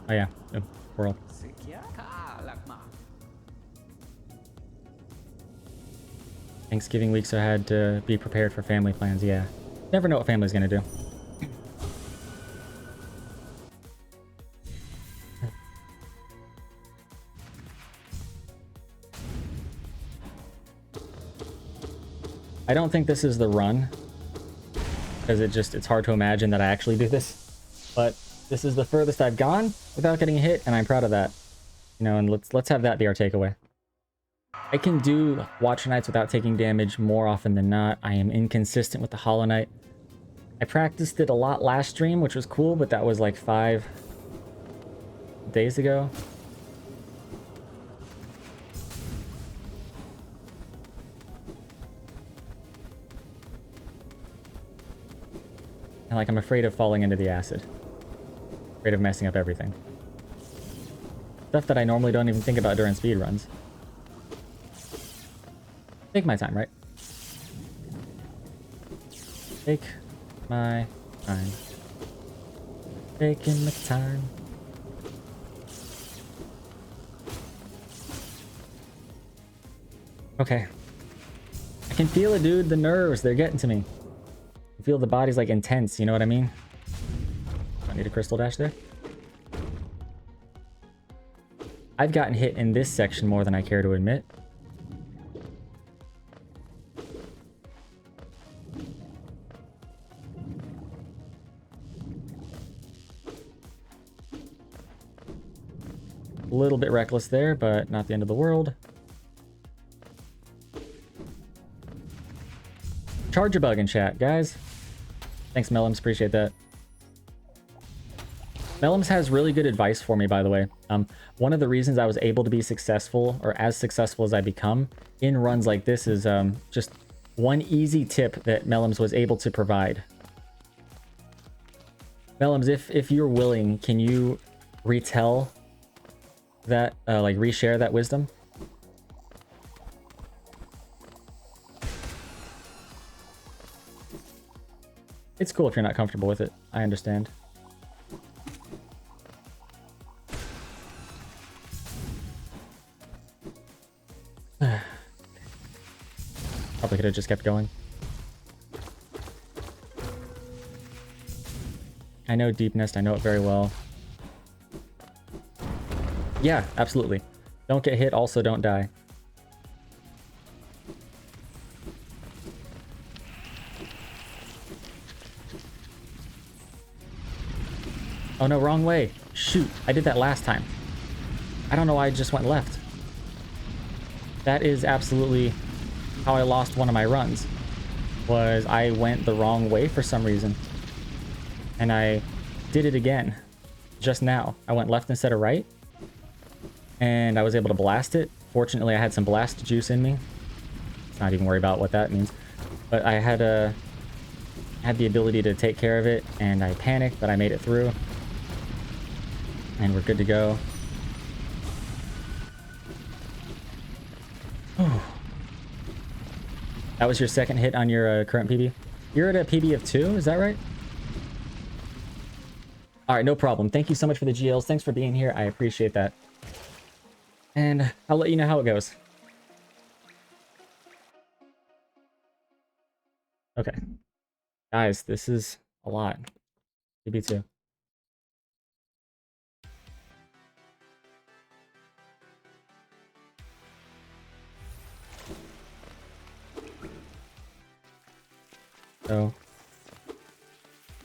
Oh yeah, oh, world. Thanksgiving week, so I had to be prepared for family plans, yeah. Never know what family's gonna do. I don't think this is the run, because it's hard to imagine that I actually do this, but this is the furthest I've gone without getting hit, and I'm proud of that. You know, and let's have that be our takeaway. I can do Watcher Knights without taking damage more often than not. I am inconsistent with the Hollow Knight. I practiced it a lot last stream, which was cool, but that was like 5 days ago. And like, I'm afraid of falling into the acid. Afraid of messing up everything. Stuff that I normally don't even think about during speedruns. Take my time, right? Take my time. Taking my time. Okay. I can feel it, dude. The nerves, they're getting to me. I feel the body's like intense, you know what I mean? I need a crystal dash there. I've gotten hit in this section more than I care to admit. A little bit reckless there, but not the end of the world. Charge a bug in chat, guys. Thanks, Mellums. Appreciate that. Mellums has really good advice for me, by the way. One of the reasons I was able to be successful, or as successful as I become, in runs like this is just one easy tip that Mellums was able to provide. Mellums, if you're willing, can you retell that, like reshare that wisdom? It's cool if you're not comfortable with it. I understand. Probably could have just kept going. I know Deep Nest. I know it very well. Yeah, absolutely. Don't get hit. Also, don't die. Oh no, wrong way. Shoot, I did that last time. I don't know why I just went left. That is absolutely how I lost one of my runs. was I went the wrong way for some reason. And I did it again. Just now. I went left instead of right. And I was able to blast it. Fortunately, I had some blast juice in me. Let's not even worry about what that means. But I had the ability to take care of it, and I panicked, but I made it through. And we're good to go. That was your second hit on your current PB? You're at a PB of 2, is that right? Alright, no problem. Thank you so much for the GLs. Thanks for being here. I appreciate that. And I'll let you know how it goes. Okay. Guys, this is a lot. PB2.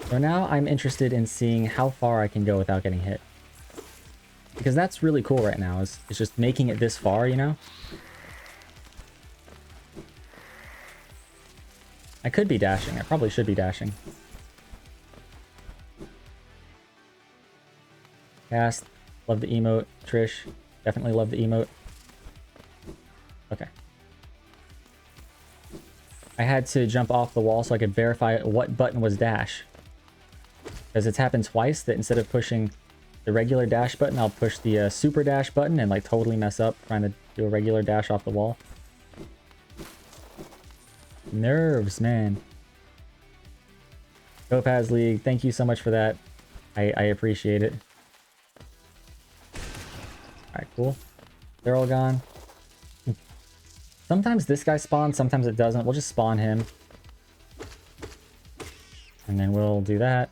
So now I'm interested in seeing how far I can go without getting hit. Because that's really cool right now, is just making it this far, you know? I could be dashing. I probably should be dashing. Cast. Love the emote. Trish. Definitely love the emote. Okay. I had to jump off the wall so I could verify what button was dash. Because it's happened twice that instead of pushing the regular dash button, I'll push the super dash button and like totally mess up trying to do a regular dash off the wall. Nerves, man. Topaz League, thank you so much for that. I appreciate it. Alright, cool. They're all gone. Sometimes this guy spawns, sometimes it doesn't. We'll just spawn him. And then we'll do that.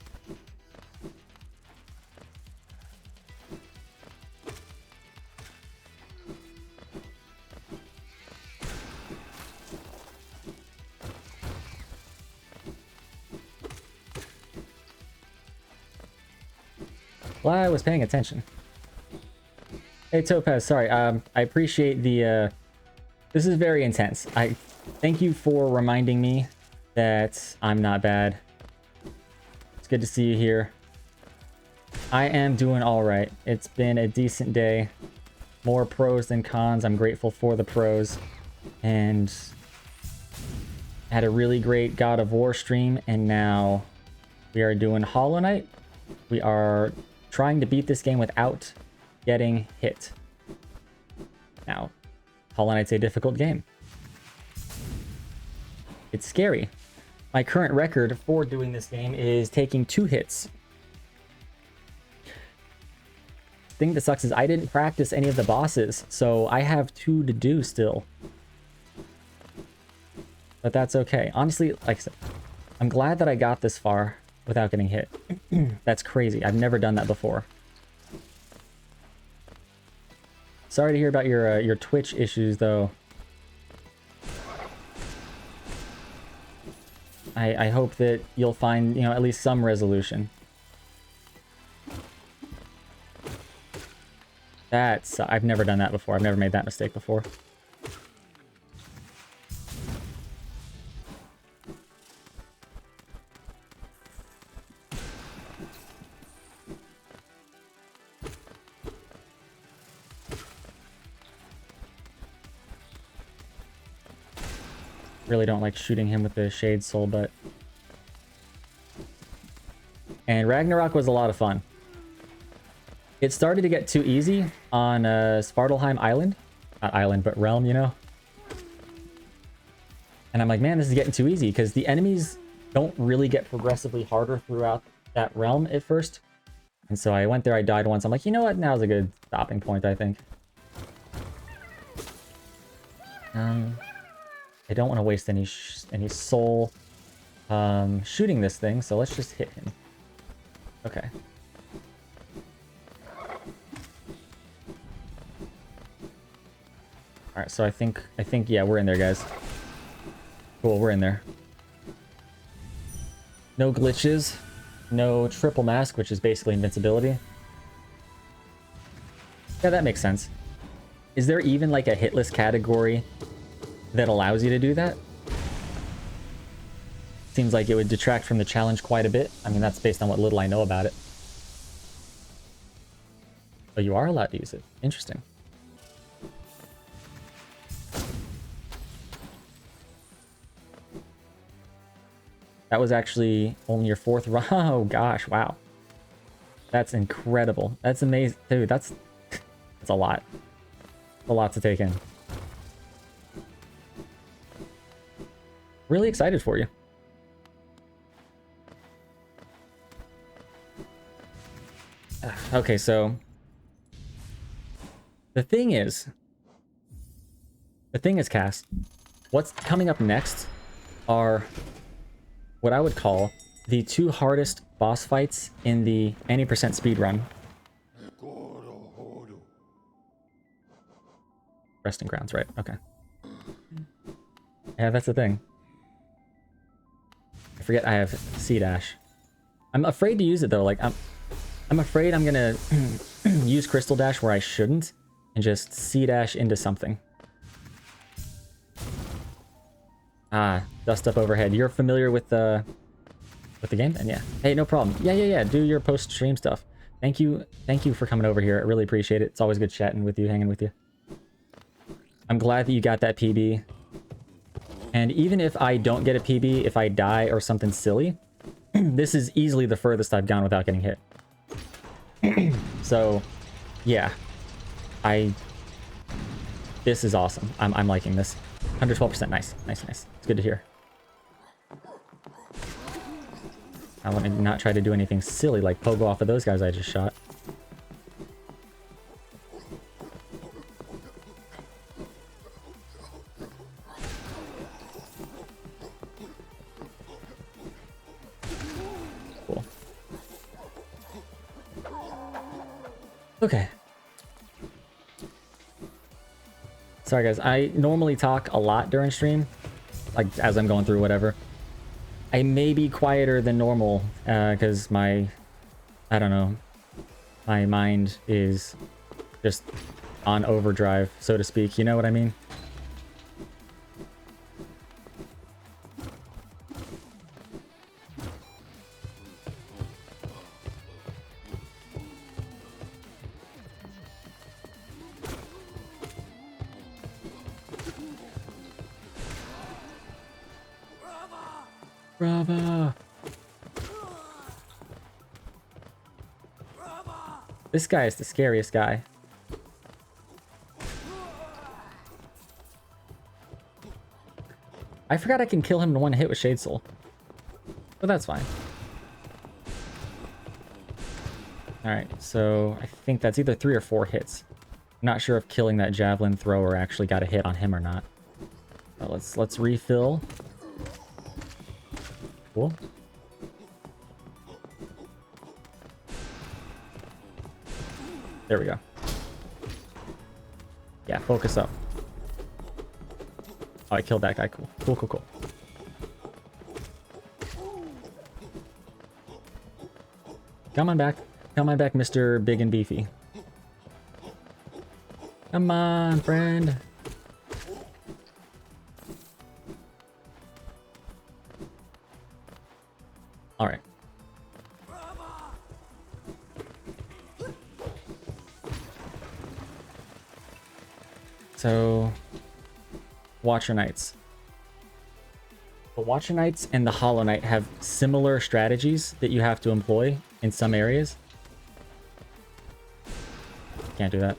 Well, I was paying attention. Hey, Topaz, sorry. I appreciate the... This is very intense. I thank you for reminding me that I'm not bad. It's good to see you here. I am doing all right. It's been a decent day. More pros than cons. I'm grateful for the pros. And had a really great God of War stream. And now we are doing Hollow Knight. We are trying to beat this game without getting hit. Now, Hollow Knight's a difficult game. It's scary. My current record for doing this game is taking 2 hits. The thing that sucks is I didn't practice any of the bosses, so I have 2 to do still. But that's okay. Honestly, like I said, I'm glad that I got this far without getting hit. That's crazy. I've never done that before. Sorry to hear about your Twitch issues, though. I hope that you'll find, you know, at least some resolution. I've never done that before. I've never made that mistake before. Really don't like shooting him with the Shade Soul, but... And Ragnarok was a lot of fun. It started to get too easy on Svartalheim Island. Not Island, but Realm, you know? And I'm like, man, this is getting too easy, because the enemies don't really get progressively harder throughout that realm at first. And so I went there, I died once. I'm like, you know what? Now's a good stopping point, I think. I don't want to waste any soul shooting this thing, so let's just hit him. Okay. All right, so I think yeah, we're in there, guys. Cool, we're in there. No glitches, no triple mask, which is basically invincibility. Yeah, that makes sense. Is there even like a hitless category that allows you to do that? Seems like it would detract from the challenge quite a bit. I mean, that's based on what little I know about it. Oh, you are allowed to use it. Interesting. That was actually only your 4th run. Oh gosh, wow. That's incredible. That's amazing. Dude, that's a lot. A lot to take in. Really excited for you. Okay, so the thing is, Cass, what's coming up next are what I would call the 2 hardest boss fights in the any percent speedrun. Resting grounds, right? Okay. Yeah, that's the thing. I forget I have C dash. I'm afraid to use it though. Like I'm afraid I'm gonna use crystal dash where I shouldn't and just C dash into something. Ah, dust up overhead. You're familiar with the game then? Yeah. Hey, no problem. Yeah. Do your post-stream stuff. Thank you for coming over here. I really appreciate it. It's always good chatting with you, hanging with you. I'm glad that you got that PB. And even if I don't get a PB, if I die or something silly, this is easily the furthest I've gone without getting hit. So, yeah. This is awesome. I'm liking this. 112%. Nice. It's good to hear. I want to not try to do anything silly like pogo off of those guys I just shot. Cool. Okay. Sorry guys, I normally talk a lot during stream, like as I'm going through whatever. I may be quieter than normal, because I don't know, my mind is just on overdrive, so to speak, you know what I mean? Brava! This guy is the scariest guy. I forgot I can kill him in one hit with Shade Soul. But that's fine. Alright, so I think that's either 3 or 4 hits. I'm not sure if killing that javelin thrower actually got a hit on him or not. But let's refill. Cool. There we go. Yeah, focus up. Oh, I killed that guy. Cool. Cool. Come on back. Come on back, Mr. Big and Beefy. Come on, friend. All right. So, Watcher Knights. The Watcher Knights and the Hollow Knight have similar strategies that you have to employ in some areas. Can't do that.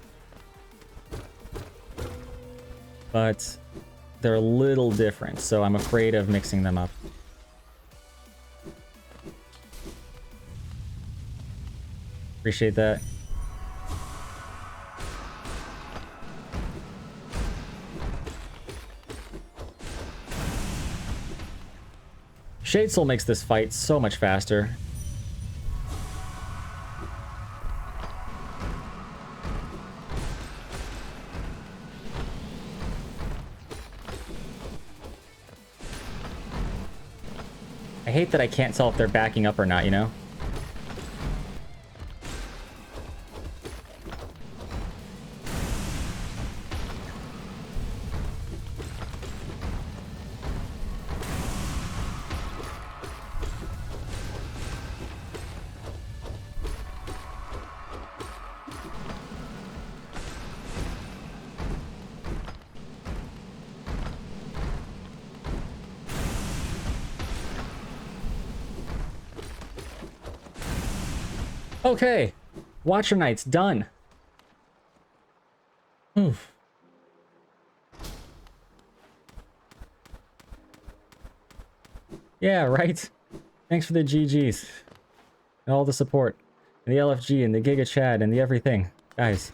But they're a little different, so I'm afraid of mixing them up. Appreciate that. Shade Soul makes this fight so much faster. I hate that I can't tell if they're backing up or not, you know? Okay. Watcher Knight's done. Oof. Yeah, right? Thanks for the GGs. And all the support. And the LFG and the Giga Chad and the everything. Guys.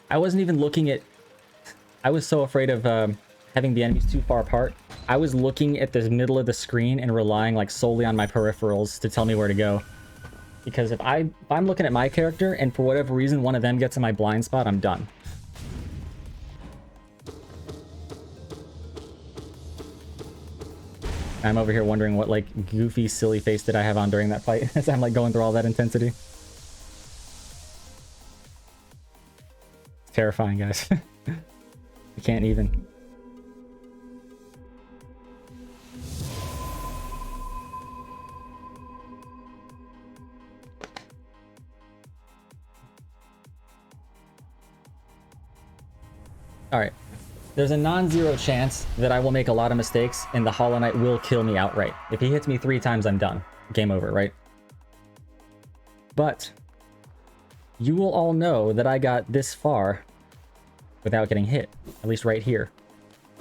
I wasn't even looking at... I was so afraid of having the enemies too far apart. I was looking at the middle of the screen and relying like solely on my peripherals to tell me where to go. Because if I'm looking at my character and for whatever reason one of them gets in my blind spot, I'm done. I'm over here wondering what like goofy silly face did I have on during that fight as I'm like going through all that intensity. It's terrifying, guys. You can't even. Alright. There's a non-zero chance that I will make a lot of mistakes and the Hollow Knight will kill me outright. If he hits me 3 times, I'm done. Game over, right? But you will all know that I got this far without getting hit. At least right here.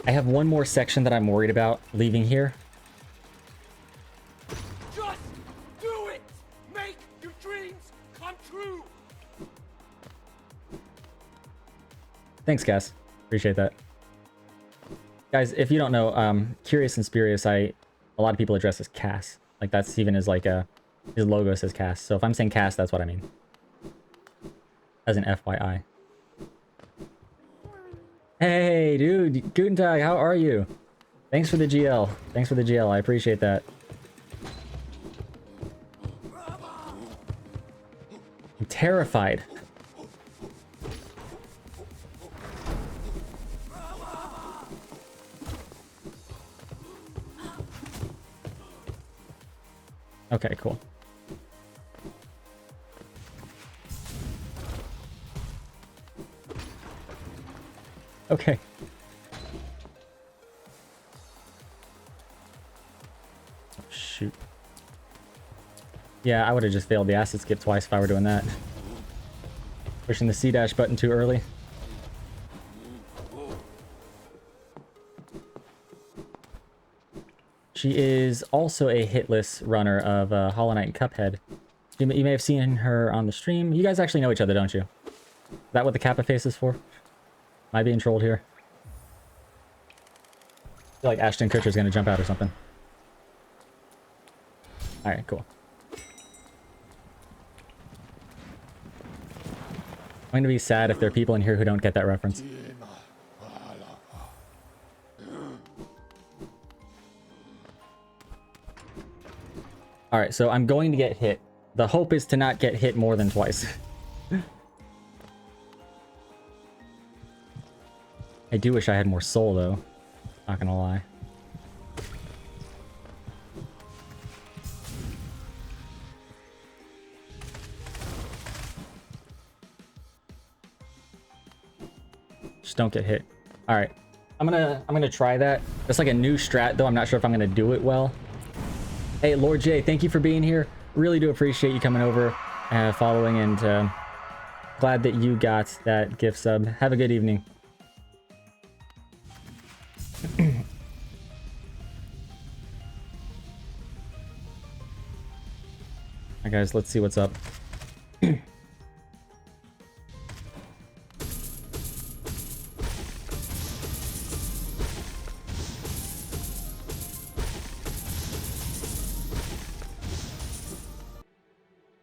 I have one more section that I'm worried about leaving here. Just do it! Make your dreams come true! Thanks, Cass. Appreciate that. Guys, if you don't know, Curious and Spurious, a lot of people address as Cass. Like, that's even his, like, his logo says Cass. So if I'm saying Cass, that's what I mean. As an FYI. Hey, dude. Guten Tag, how are you? Thanks for the GL. Thanks for the GL. I appreciate that. I'm terrified. Okay, cool. Okay. Oh, shoot. Yeah, I would have just failed the acid skip twice if I were doing that. Pushing the C-dash button too early. She is also a hitless runner of Hollow Knight and Cuphead. You may have seen her on the stream. You guys actually know each other, don't you? Is that what the Kappa face is for? Am I being trolled here? I feel like Ashton Kutcher's gonna jump out or something. Alright, cool. I'm gonna be sad if there are people in here who don't get that reference. Alright, so I'm going to get hit. The hope is to not get hit more than twice. I do wish I had more soul, though. Not gonna lie. Just don't get hit. Alright. I'm gonna try that. It's like a new strat, though. I'm not sure if I'm gonna do it well. Hey, Lord J, thank you for being here. Really do appreciate you coming over, following, and glad that you got that gift sub. Have a good evening. Alright, guys, let's see what's up.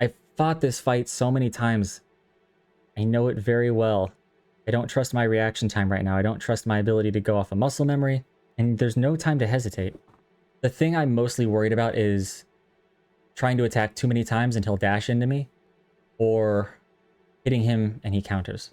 I've fought this fight so many times. I know it very well. I don't trust my reaction time right now. I don't trust my ability to go off of muscle memory, and there's no time to hesitate. The thing I'm mostly worried about is trying to attack too many times until dash into me, or hitting him and he counters.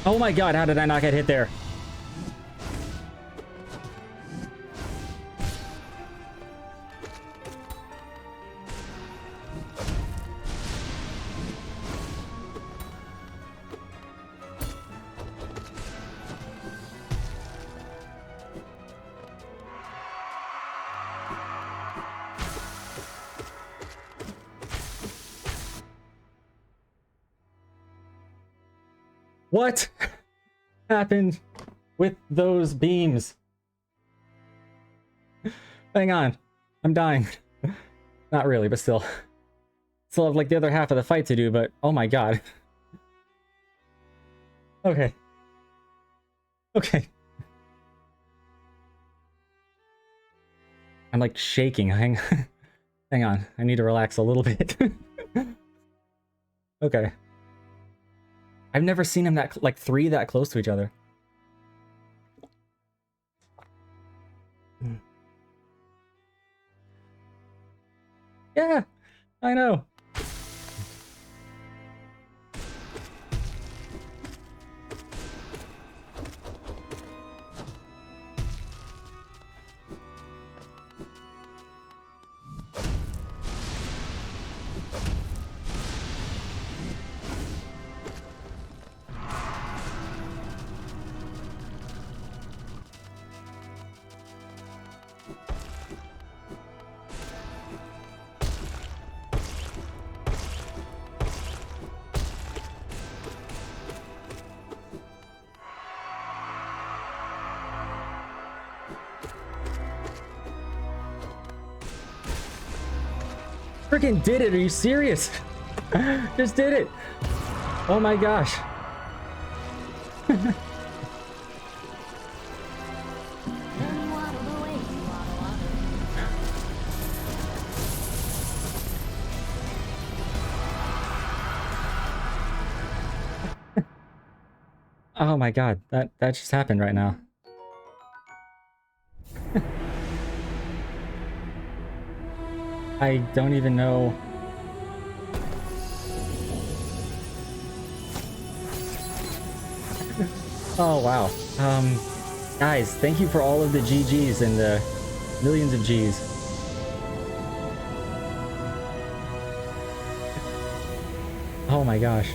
Oh my god, how did I not get hit there? What happened with those beams? Hang on. I'm dying. Not really, but still. Still have like the other half of the fight to do, but oh my god. Okay. Okay. I'm like shaking. Hang on. I need to relax a little bit. Okay. I've never seen him that like three that close to each other. Yeah, I know. Freaking did it, are you serious? Just did it. Oh my gosh. Oh my god, that just happened right now. I don't even know. Oh wow. Guys, thank you for all of the GGs and the millions of Gs. Oh my gosh.